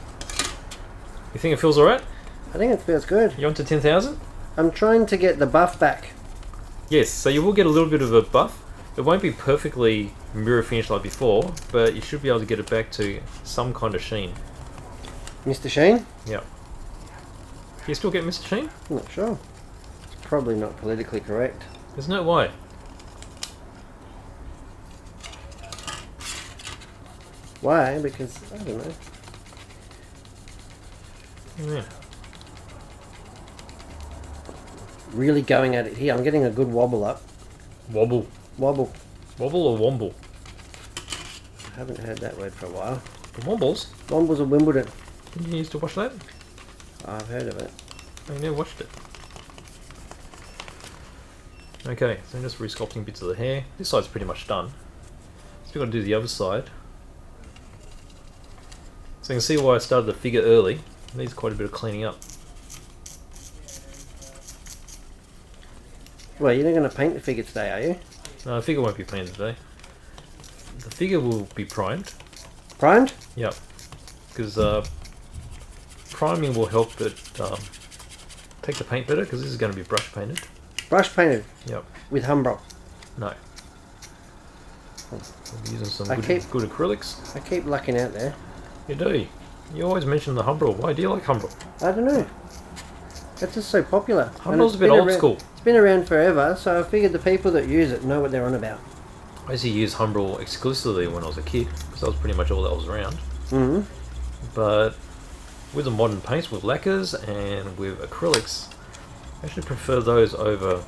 it feels alright? I think it feels good. You on to 10,000? I'm trying to get the buff back. Yes, so you will get a little bit of a buff. It won't be perfectly mirror finished like before, but you should be able to get it back to some kind of sheen. Mr. Sheen? Yeah. Do you still get Mr. Sheen? I'm not sure. probably not politically correct. There's no way. Why? Because, I don't know. Yeah. Really going at it here. I'm getting a good wobble up. Wobble. Wobble. Wobble or womble? I haven't heard that word for a while. The wombles? Wombles of Wimbledon. Didn't you used to watch that? I've heard of it. I never watched it. Okay, so I'm just resculpting bits of the hair. This side's pretty much done. So we've got to do the other side. So you can see why I started the figure early. It needs quite a bit of cleaning up. Well, you're not going to paint the figure today, are you? No, the figure won't be painted today. The figure will be primed. Primed? Yep. Because priming will help it take the paint better, because this is going to be brush painted. Brush painted? Yep. With Humbro? No. We'll be using some good acrylics. I keep lucking out there. You do. You always mention the Humbrol. Why do you like Humbrol? I don't know. It's just so popular. Humbrol's a bit old school. It's been around forever, so I figured the people that use it know what they're on about. I used to use Humbrol exclusively when I was a kid, because that was pretty much all that was around. Mm-hmm. But with the modern paints, with lacquers and with acrylics, I actually prefer those over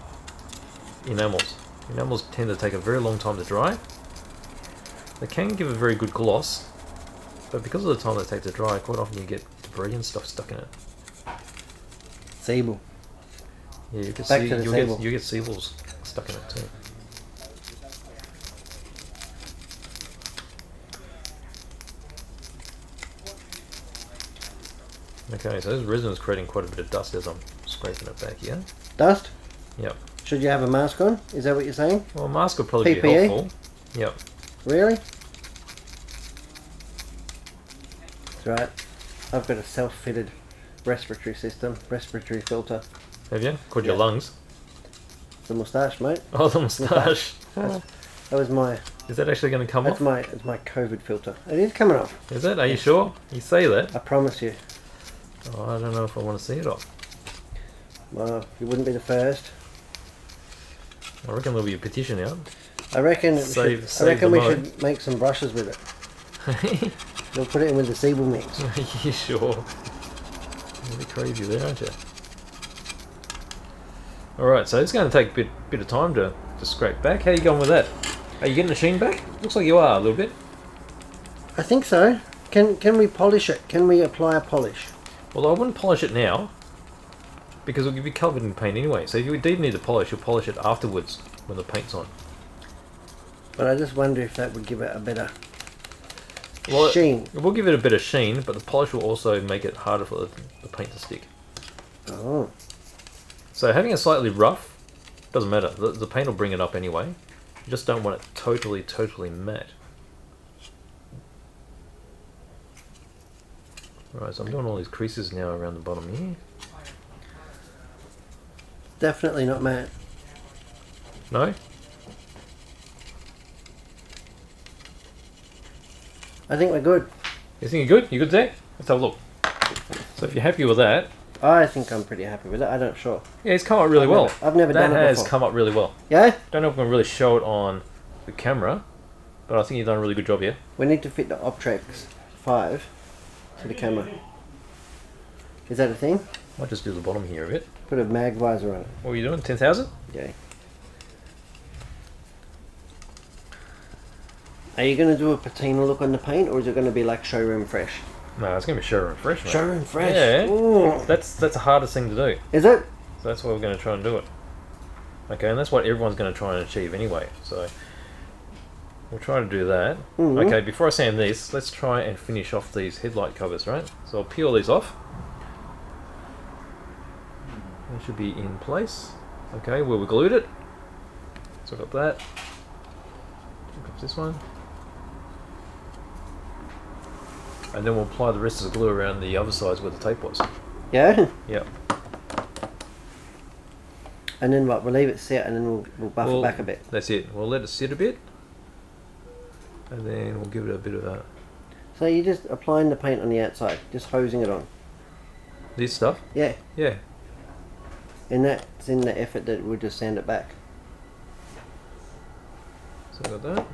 enamels. Enamels tend to take a very long time to dry. They can give a very good gloss, but because of the time they take to dry, quite often you get debris and stuff stuck in it. Sable. Yeah, you can Back see to the you get seaballs stuck in it too. Okay, so this resin is creating quite a bit of dust as I'm scraping it back here. Dust? Yep. Should you have a mask on? Is that what you're saying? Well, a mask would probably be PPE? helpful. Yep. Really? That's right. I've got a self-fitted respiratory system, respiratory filter. Have you? Called your lungs? It's a moustache, mate. Oh, the moustache. That was my... Is that actually going to come off? It's my COVID filter. It is coming off. Is it? Are you sure? You say that? I promise you. Oh, I don't know if I want to see it off. Well, you wouldn't be the first. I reckon there'll be a petition out. I reckon we should make some brushes with it. We'll put it in with the Siebel mix. Are you sure? You're a bit crazy there, aren't you? Alright, so it's going to take a bit of time to scrape back. How are you going with that? Are you getting the sheen back? Looks like you are a little bit. I think so. Can we polish it? Can we apply a polish? Well, I wouldn't polish it now, because it'll be covered in paint anyway. So if you did need to polish, you'll polish it afterwards when the paint's on. But I just wonder if that would give it a better Well, sheen. It will give it a bit of sheen, but the polish will also make it harder for the paint to stick. Oh. So having it slightly rough doesn't matter. The paint will bring it up anyway. You just don't want it totally matte. Alright, so I'm doing all these creases now around the bottom here. Definitely not matte. No? I think we're good. You think you're good? You good there? Let's have a look. So if you're happy with that... I think I'm pretty happy with it. I don't sure. Yeah, it's come up really well. I've never done it before. That has come up really well. Yeah? Don't know if we can really show it on the camera, but I think you've done a really good job here. We need to fit the Optrex 5 to the camera. Is that a thing? Might just do the bottom here a bit. Put a mag visor on it. What are you doing? 10,000? Yeah. Are you going to do a patina look on the paint, or is it going to be like showroom fresh? No, it's going to be showroom fresh, mate. Showroom fresh? Yeah. Ooh. That's the hardest thing to do. Is it? So that's why we're going to try and do it. Okay, and that's what everyone's going to try and achieve anyway. So we'll try to do that. Mm-hmm. Okay, before I sand this, let's try and finish off these headlight covers, right? So I'll peel these off. They should be in place. Okay, where we glued it. So I've got that. Pick up this one. And then we'll apply the rest of the glue around the other sides where the tape was. Yeah? Yep. And then what? We'll leave it sit and then we'll buff it back a bit. That's it. We'll let it sit a bit. And then we'll give it a bit of a... So you're just applying the paint on the outside, just hosing it on? This stuff? Yeah. Yeah. And that's in the effort that we'll just sand it back. So I got that.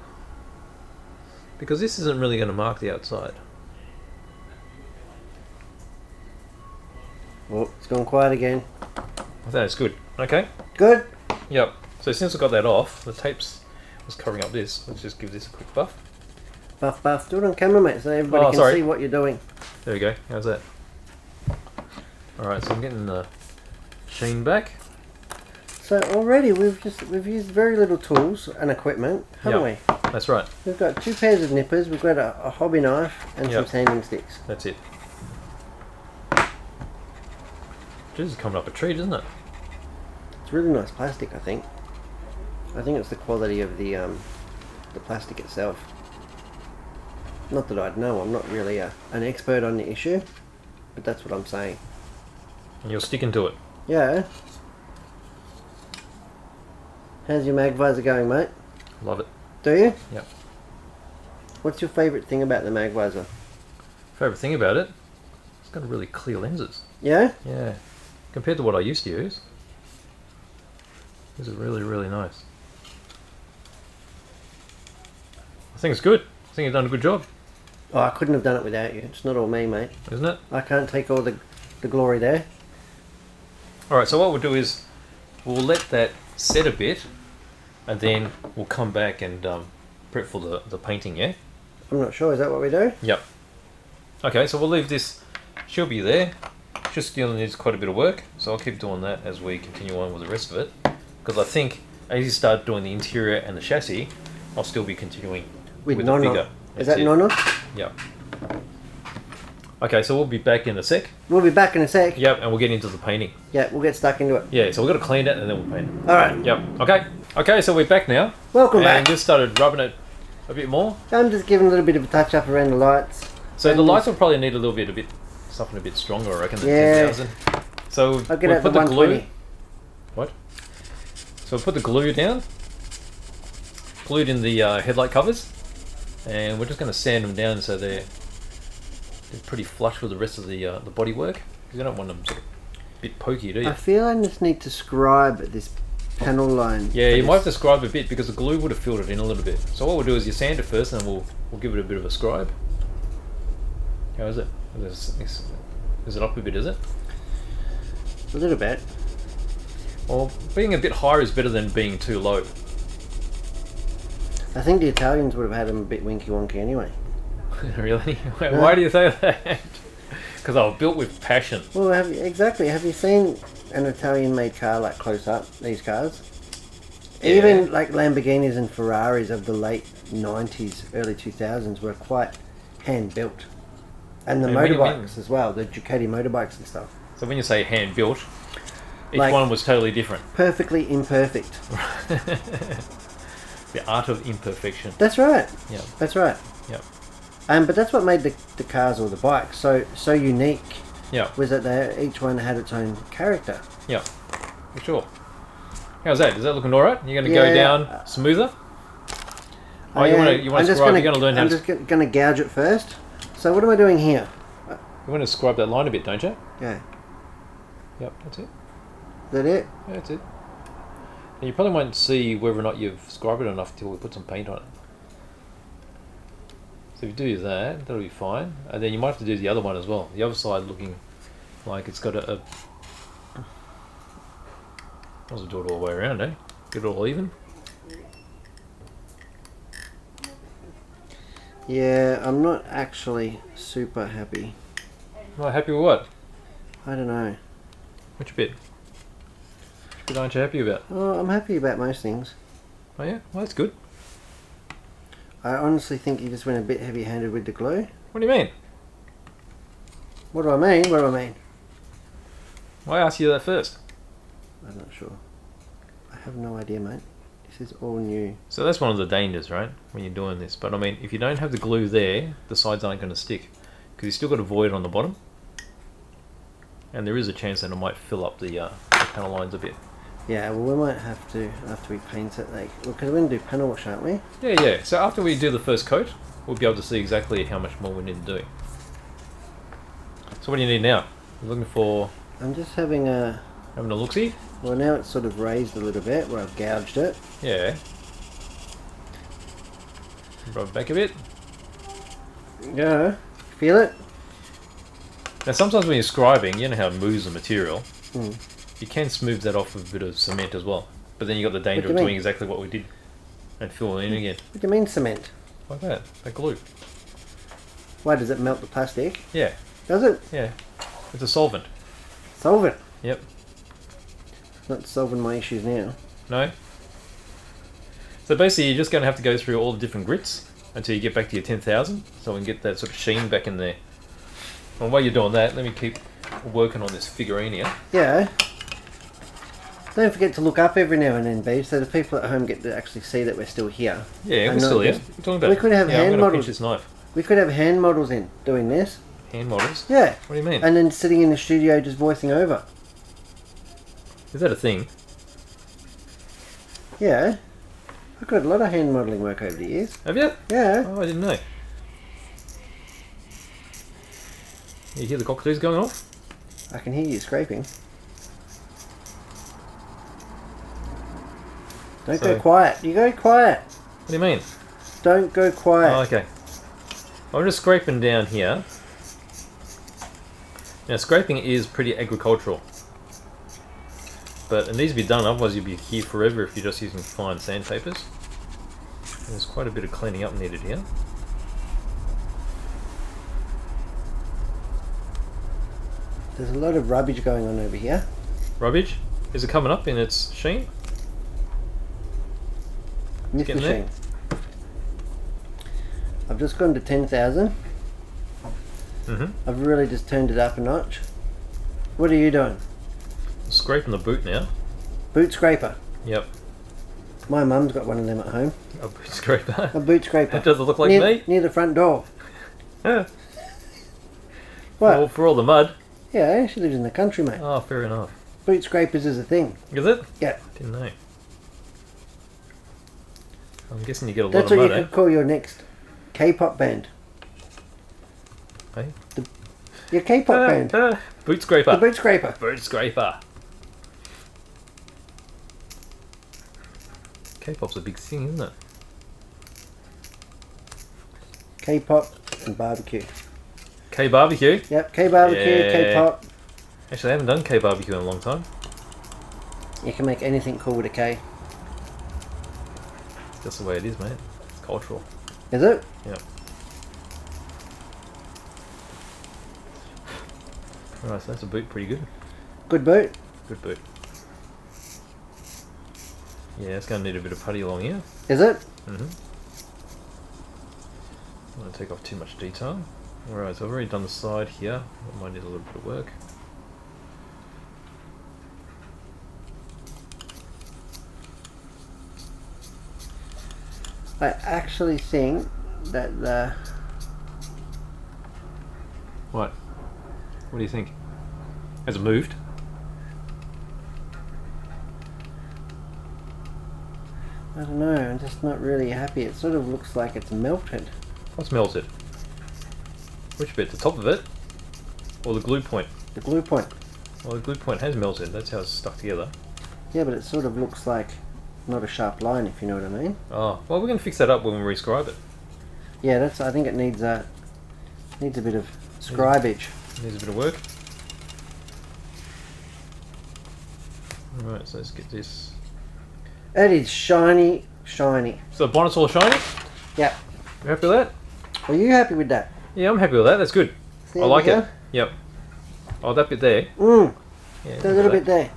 Because this isn't really going to mark the outside. Oh, it's gone quiet again. I think it's good. Okay. Good. Yep. So since I got that off, the tapes was covering up this. Let's just give this a quick buff. Buff, buff. Do it on camera, mate, so everybody can see what you're doing. There we go. How's that? Alright, so I'm getting the sheen back. So already we've used very little tools and equipment, haven't we? That's right. We've got 2 pairs of nippers, we've got a hobby knife and some sanding sticks. That's it. This is coming up a tree, doesn't it? It's really nice plastic, I think. I think it's the quality of the plastic itself. Not that I'd know, I'm not really an expert on the issue, but that's what I'm saying. And you're sticking to it. Yeah. How's your mag visor going, mate? Love it. Do you? Yep. What's your favourite thing about the mag visor? Favourite thing about it? It's got really clear lenses. Yeah? Yeah. Compared to what I used to use. This is really, really nice. I think it's good. I think you've done a good job. Oh, I couldn't have done it without you. It's not all me, mate. Isn't it? I can't take all the glory there. Alright, so what we'll do is we'll let that set a bit and then we'll come back and prep for the painting, yeah? I'm not sure. Is that what we do? Yep. Okay, so we'll leave this. She'll be there. She still needs quite a bit of work, so I'll keep doing that as we continue on with the rest of it. Because I think as you start doing the interior and the chassis, I'll still be continuing with the figure. Is that Nono? Yeah. Okay, so we'll be back in a sec. We'll be back in a sec. Yep, and we'll get into the painting. Yeah, we'll get stuck into it. Yeah, so we've got to clean it and then we'll paint it. Alright. Yep. Okay. Okay, so we're back now. Welcome back. And just started rubbing it a bit more. I'm just giving a little bit of a touch up around the lights. So the lights will probably need a little bit, something a bit stronger, I reckon, than Yeah. 10,000. So I'll get we'll out put the the glue. 120. What? So we'll put the glue down. Glued in the headlight covers. And we're just going to sand them down so they're pretty flush with the rest of the bodywork. Because you don't want them sort of a bit pokey, do you? I feel I just need to scribe this panel line. Yeah, you might have to scribe a bit because the glue would have filled it in a little bit. So what we'll do is you sand it first and then we'll give it a bit of a scribe. How is it? Is it up a bit, is it? A little bit. Well, being a bit higher is better than being too low. I think the Italians would have had them a bit winky wonky anyway. Really? Why do you say that? Because they were built with passion. Well, have you seen an Italian made car like close up, these cars? Yeah. Even like Lamborghinis and Ferraris of the late 90s, early 2000s were quite hand built. And the motorbikes as well, the Ducati motorbikes and stuff. So when you say hand built, each Like, one was totally different. Perfectly imperfect. The art of imperfection. That's right. Yeah. That's right. Yeah. But that's what made the cars or the bikes so unique. Yeah. Was that each one had its own character. Yeah. For sure. How's that? Is that looking alright? You're going to go down smoother? Oh, you want to scribe? You're going to learn how I'm just going to gouge it first. So what am I doing here? You want to scribe that line a bit, don't you? Yeah. Yep, that's it. Is that it? Yeah, that's it. And you probably won't see whether or not you've scribed it enough until we put some paint on it. So if you do that, that'll be fine. And then you might have to do the other one as well. The other side looking like it's got a might as well do it all the way around, eh? Get it all even. Yeah, I'm not actually super happy. Not happy with what? I don't know. Which bit? Which bit aren't you happy about? Oh, I'm happy about most things. Oh yeah? Well, that's good. I honestly think you just went a bit heavy-handed with the glue. What do you mean? What do I mean? What do I mean? Why ask you that first? I'm not sure. I have no idea, mate. This is all new. So that's one of the dangers, right? When you're doing this. But I mean, if you don't have the glue there, the sides aren't going to stick. Because you've still got a void on the bottom. And there is a chance that it might fill up the panel lines a bit. Yeah, well, we might have to, after we paint it, because we're going to do panel wash, aren't we? Yeah. So after we do the first coat, we'll be able to see exactly how much more we need to do. So what do you need now? You're looking for... I'm just having a Having a look-see? Well, now it's sort of raised a little bit where I've gouged it. Yeah. Rub it back a bit. Yeah. Feel it? Now sometimes when you're scribing, you know how it moves the material. Mm. You can smooth that off with a bit of cement as well. But then you got the danger What do of you doing mean? exactly what we did. And fill it in again. What do you mean cement? Like that. That glue. Why, does it melt the plastic? Yeah. Does it? Yeah. It's a solvent. Solvent. Yep. Not solving my issues now. No? So basically you're just going to have to go through all the different grits until you get back to your 10,000. So we can get that sort of sheen back in there. And while you're doing that, let me keep working on this figurine here. Yeah. Don't forget to look up every now and then, B, so the people at home get to actually see that we're still here. Yeah, we're And still not here. just- What are you talking about? We could have I'm hand gonna models. pinch this knife. We could have hand models in doing this. Hand models? Yeah. What do you mean? And then sitting in the studio just voicing over. Is that a thing? Yeah. I've got a lot of hand modelling work over the years. Have you? Yeah. Oh, I didn't know. You hear the cockatoos going off? I can hear you scraping. Don't So- go quiet. You go quiet. What do you mean? Don't go quiet. Oh, okay. I'm just scraping down here. Now, scraping is pretty agricultural. But it needs to be done, otherwise you'll be here forever if you're just using fine sandpapers. And there's quite a bit of cleaning up needed here. There's a lot of rubbish going on over here. Rubbish? Is it coming up in its sheen? Miss getting there. machine. I've just gone to 10,000. Mm-hmm. I've really just turned it up a notch. What are you doing? Scraping the boot now. Boot scraper. Yep. My mum's got one of them at home. A boot scraper. A boot scraper. Does it look like near, me? Near the front door. Yeah. What? Well, for all the mud. Yeah, she lives in the country, mate. Oh, fair enough. Boot scrapers is a thing. Is it? Yeah. Didn't know. I'm guessing you get a lot That's of what mud, you eh? could call your next K-pop band. Hey? Your K-pop band. Boot scraper. The boot scraper. Boot scraper. K-pop's a big thing, isn't it? K-pop and barbecue. K-barbecue? Yep, K-barbecue, Yeah. K-pop. Actually, I haven't done K-barbecue in a long time. You can make anything cool with a K. That's the way it is, mate. It's cultural. Is it? Yep. Alright, so that's a boot pretty good. Good boot. Good boot. Yeah, it's going to need a bit of putty along here. Is it? Mm-hmm. I don't want to take off too much detail. Alright, so I've already done the side here. That might need a little bit of work. I actually think that the... What? What do you think? Has it moved? I don't know, I'm just not really happy. It sort of looks like it's melted. What's melted? Which bit? The top of it? Or the glue point? The glue point. Well, the glue point has melted. That's how it's stuck together. Yeah, but it sort of looks like not a sharp line, if you know what I mean. Oh, well, we're going to fix that up when we rescribe it. Yeah, that's. I think it needs a bit of scribage. Needs a bit of work. Alright, so let's get this. It is shiny, shiny. So the bonnet's all shiny? Yep. You happy with that? Are you happy with that? Yeah, I'm happy with that. That's good. See I over like it. here? Yep. Oh, that bit there. Mm. Yeah, A little bit there.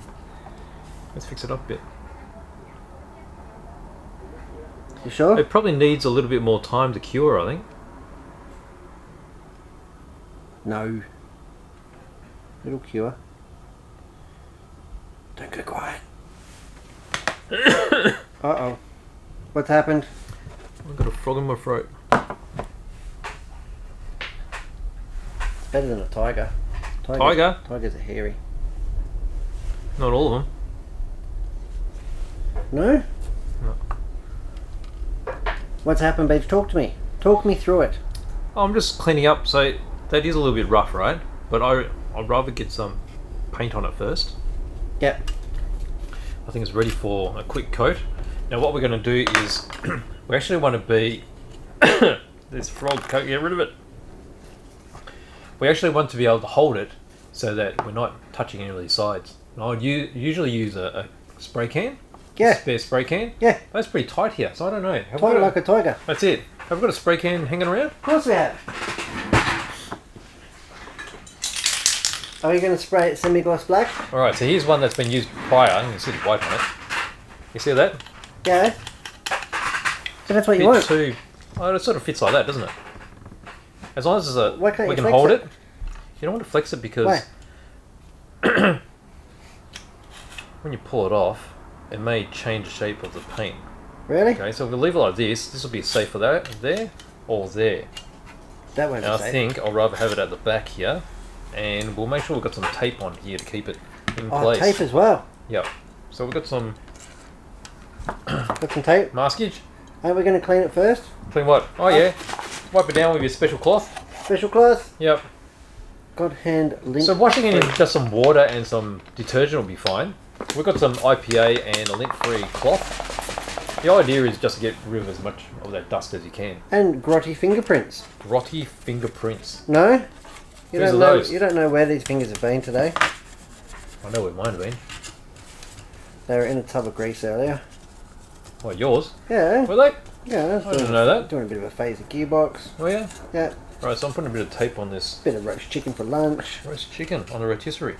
Let's fix it up a bit. You sure? It probably needs a little bit more time to cure, I think. No. Little cure. Don't go quiet. Uh-oh. What's happened? I've got a frog in my throat. It's better than a tiger. Tiger? Tigers are hairy. Not all of them. No? No. What's happened, Beach? Talk to me. Talk me through it. Oh, I'm just cleaning up, so that is a little bit rough, right? But I'd rather get some paint on it first. Yep. I think it's ready for a quick coat. Now what we're going to do is, we actually want to be, this frog coat, get rid of it. We actually want to be able to hold it so that we're not touching any of these sides. And I would usually use a spray can. Yeah. Spare spray can. Yeah. That's pretty tight here, so I don't know. Tight like a tiger. That's it. Have we got a spray can hanging around? Of course we have. Are we going to spray it semi-gloss black? Alright, so here's one that's been used prior. You can see the white on it. You see that? Yeah. So that's what you Bit want. too. Oh, it sort of fits like that, doesn't it? As long as it's Why can't we you can flex hold it? it. You don't want to flex it because Why? when you pull it off, it may change the shape of the paint. Really? Okay, so if we leave it like this will be safe for that there or there. That won't And be I safe. think I'll rather have it at the back here, and we'll make sure we've got some tape on here to keep it in Oh, place. tape as well. Yep. So we've got some Got some tape. maskage. Aren't we going to clean it first? Clean what? Oh yeah. Wipe it down with your special cloth. Special cloth. Yep. God hand lint. So washing it in just some water and some detergent will be fine. We've got some IPA and a lint-free cloth. The idea is just to get rid of as much of that dust as you can. And grotty fingerprints. Grotty fingerprints. No? You Whose don't are know. those? You don't know where these fingers have been today. I know where mine have been. They were in a tub of grease earlier. What, yours? Yeah. Were they? Yeah. I didn't know that. Doing a bit of a phaser gearbox. Oh yeah? Yeah. Right, so I'm putting a bit of tape on this Bit of roast chicken for lunch. roast chicken on the rotisserie.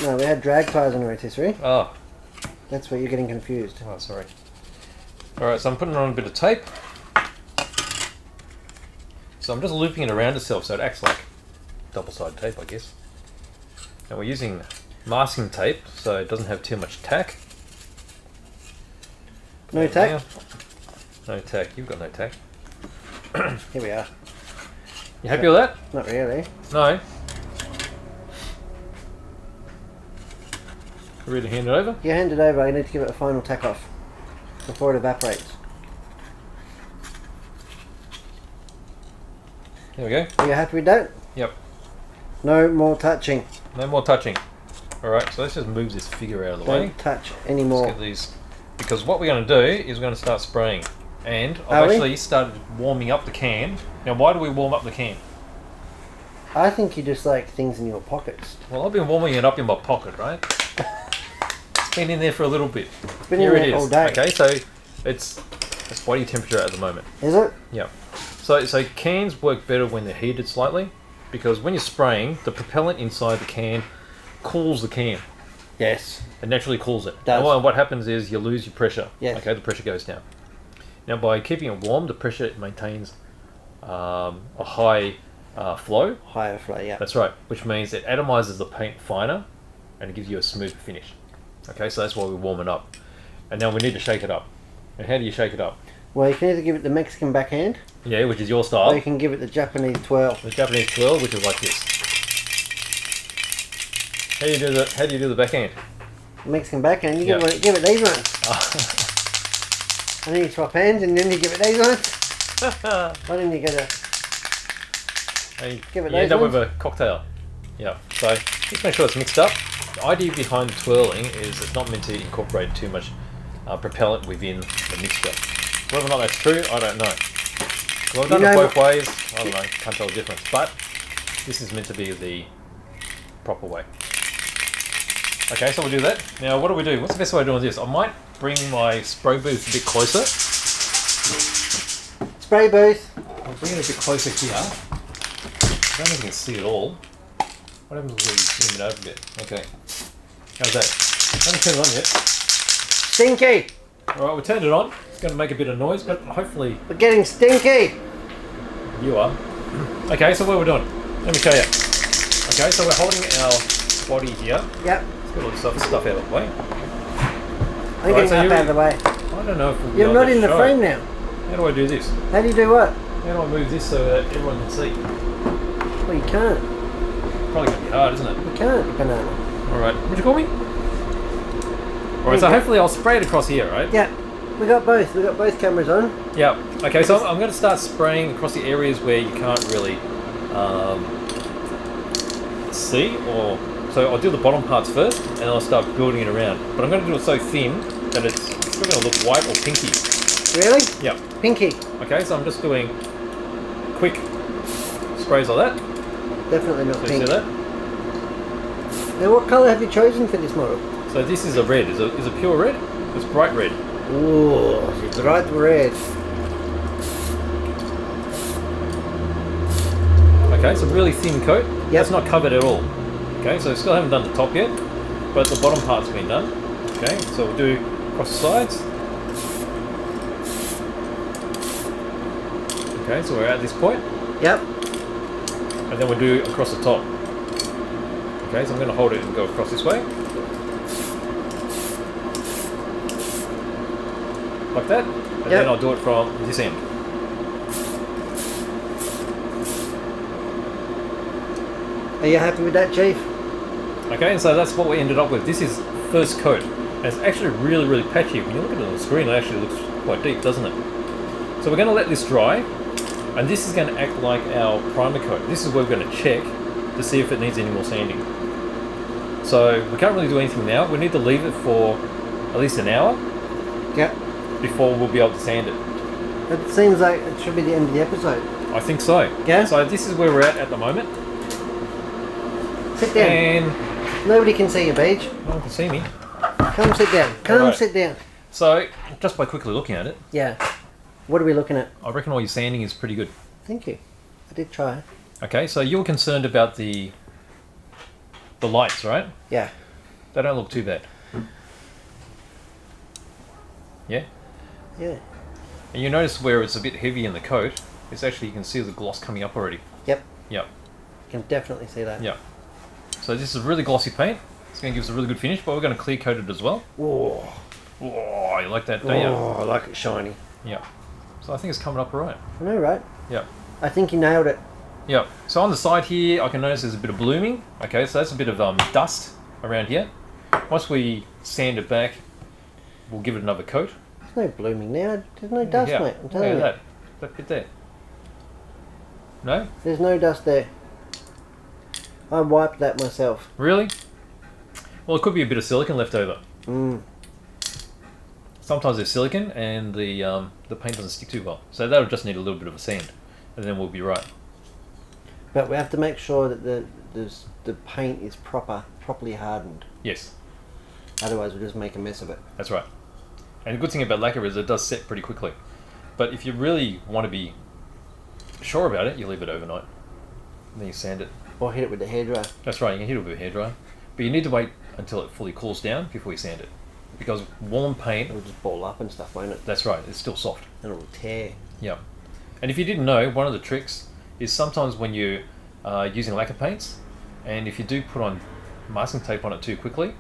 No, we had drag pies on the rotisserie. Oh, That's where you're getting confused. oh sorry. Alright, so I'm putting on a bit of tape. So I'm just looping it around itself so it acts like double-sided tape, I guess. And we're using masking tape so it doesn't have too much tack. No tack? Now- no tack. You've got no tack. Here we are. You happy with that? Not really. No. Ready to hand it over? You hand it over, I need to give it a final tack off before it evaporates. There we go. Are you happy with that? Yep. No more touching. No more touching. Alright, so let's just move this figure out of the way. Don't touch Let's anymore. get these. Because what we're going to do is we're going to start spraying. And Are I've we? actually started warming up the can. Now, why do we warm up the can? I think you just like things in your pockets. Well, I've been warming it up in my pocket, right? It's been in there for a little bit. It's been Here in it there is. all day. Okay, so it's body temperature at the moment. Is it? Yeah. So cans work better when they're heated slightly, because when you're spraying, the propellant inside the can cools the can. Yes. It naturally cools it. Does. And what happens is you lose your pressure. Yes. Okay, the pressure goes down. Now, by keeping it warm, the pressure maintains a high flow. Higher flow, yeah. That's right, which means it atomizes the paint finer and it gives you a smooth finish. Okay, so that's why we warm it up. And now we need to shake it up. And how do you shake it up? Well, you can either give it the Mexican backhand, Yeah, which is your or style. you can give it the Japanese twirl. The Japanese twirl, which is like this. How do you do the backhand? Mexican backhand, you Yeah. give it these ones. And then you swap hands, and then you give it these ones. Why didn't you get a... And Give it you end those up with ones. a cocktail. Yeah, so just make sure it's mixed up. The idea behind twirling is it's not meant to incorporate too much propellant within the mixture. Whether or not that's true, I don't know. Well, I've done it both ways. I don't know, can't tell the difference. But this is meant to be the proper way. Okay, so we'll do that. Now, what do we do? What's the best way of doing this? I might bring my spray booth a bit closer. Spray booth. I'll bring it a bit closer here. I don't think you can see it all. What happens when you zoom it over a bit? Okay. How's that? I haven't turned it on yet. Stinky. Alright, we turned it on. It's going to make a bit of noise, but hopefully We're getting stinky. you are. Okay, so what we're doing. Let me show you. Okay, so we're holding our body here. Yep. Let's get all this stuff out of the way. I'm getting up out of the way. I don't know if we'll be You're able not to in the show. frame now. How do I do this? How do you do what? How do I move this so that everyone can see? Well, you can't. Probably going to be hard, isn't it? You can't, you banana. Alright, what'd you call me? Alright, so hopefully I'll spray it across here, right? Yeah. We got both. We got both cameras on. Yeah. Okay, so I'm going to start spraying across the areas where you can't really see or So I'll do the bottom parts first, and I'll start building it around. But I'm going to do it so thin that it's still going to look white or pinky. Really? Yeah. Pinky. Okay, so I'm just doing quick sprays like that. Definitely not So you pink. see that? Now, what colour have you chosen for this model? So this is a red. Is a pure red? It's bright red. Ooh, it's bright red. Okay, so really thin coat. Yep. That's not covered at all. Okay, so still haven't done the top yet, but the bottom part's been done. Okay, so we'll do across the sides. Okay, so we're at this point. Yep. And then we'll do across the top. Okay, so I'm going to hold it and go across this way. Like that. And then I'll do it from this end. Are you happy with that, Chief? Okay, and so that's what we ended up with. This is first coat. And it's actually really, really patchy. When you look at it on the screen, it actually looks quite deep, doesn't it? So we're going to let this dry. And this is going to act like our primer coat. This is where we're going to check to see if it needs any more sanding. So we can't really do anything now. We need to leave it for at least an hour. Yep. Before we'll be able to sand it. It seems like it should be the end of the episode. I think so. Yeah. So this is where we're at the moment. Sit down. And nobody can see you, Beach. no one can see me. Come sit down. Come Alright. sit down. So just by quickly looking at it, Yeah. What are we looking at? I reckon all your sanding is pretty good. Thank you. I did try. Okay, so you were concerned about the lights, right? Yeah. They don't look too bad. Yeah? Yeah. And you notice where it's a bit heavy in the coat, it's actually, you can see the gloss coming up already. Yep. Yep. Can definitely see that. Yep. So this is a really glossy paint. It's going to give us a really good finish, but we're going to clear coat it as well. Oh. Oh, you like that, don't you? Oh, I like it shiny. Yeah. So I think it's coming up alright. I know, right? Yeah. I think you nailed it. Yeah. So on the side here, I can notice there's a bit of blooming. Okay, so that's a bit of dust around here. Once we sand it back, we'll give it another coat. There's no blooming now. There's no dust, mate. I'm telling you. That bit there. No? There's no dust there. I wiped that myself. Really? Well, it could be a bit of silicone left over. Mm. Sometimes there's silicone and the paint doesn't stick too well. So that'll just need a little bit of a sand, and then we'll be right. But we have to make sure that the paint is properly hardened. Yes, Otherwise, we'll just make a mess of it. that's right. And the good thing about lacquer is it does set pretty quickly. But if you really want to be sure about it, you leave it overnight. And then you sand it. Or hit it with the hairdryer. That's right, you can hit it with a hairdryer. But you need to wait until it fully cools down before you sand it. Because warm paint, It'll just ball up and stuff, won't it? that's right, it's still soft. And it'll tear. Yeah. And if you didn't know, one of the tricks is sometimes when you're using lacquer paints, and if you do put on masking tape on it too quickly,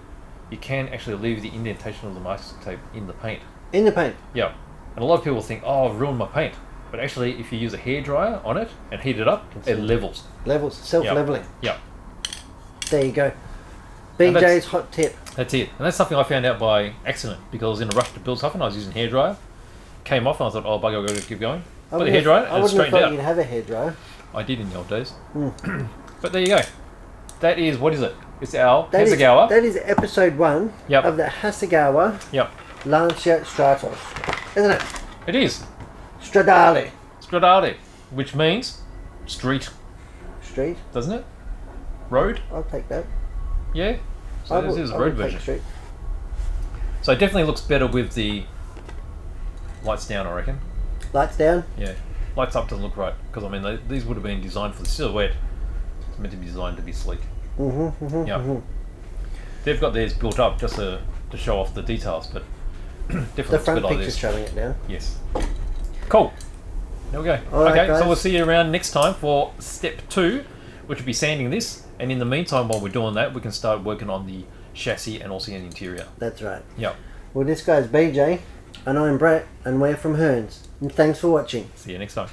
you can actually leave the indentation of the masking tape in the paint. In the paint. Yeah. And a lot of people think, oh, I've ruined my paint. But actually, if you use a hairdryer on it and heat it up, it levels. Levels. Self-leveling. Yeah. There you go. And BJ's hot tip. That's it. And that's something I found out by accident because I was in a rush to build something. I was using a hairdryer. Came off and I thought, oh, bugger, I've got to keep going. Put the hairdryer and it I wouldn't have straightened thought out. you'd have a hairdryer. I did in the old days. Mm. But there you go. That is, what is it? It's our Hasegawa. That is episode 1 Yep. of the Hasegawa Yep. Lancia Stratos. Isn't it? It is. Stradale. Stradale, which means street, Street. doesn't it? Road? I'll take that. Yeah. So this is a road version. Street. So it definitely looks better with the lights down, I reckon. Lights down. Yeah. Lights up doesn't look right because I mean these would have been designed for the silhouette. It's meant to be designed to be sleek. Yeah. They've got theirs built up just to show off the details, but definitely The looks front good like picture's this. showing it down. Yes. Cool. There we go. All right, okay, guys. so we'll see you around next time for step 2, which will be sanding this. And in the meantime, while we're doing that, we can start working on the chassis and also the interior. That's right. Yeah. Well, this guy's BJ, and I'm Brett, and we're from Hearns. And thanks for watching. See you next time.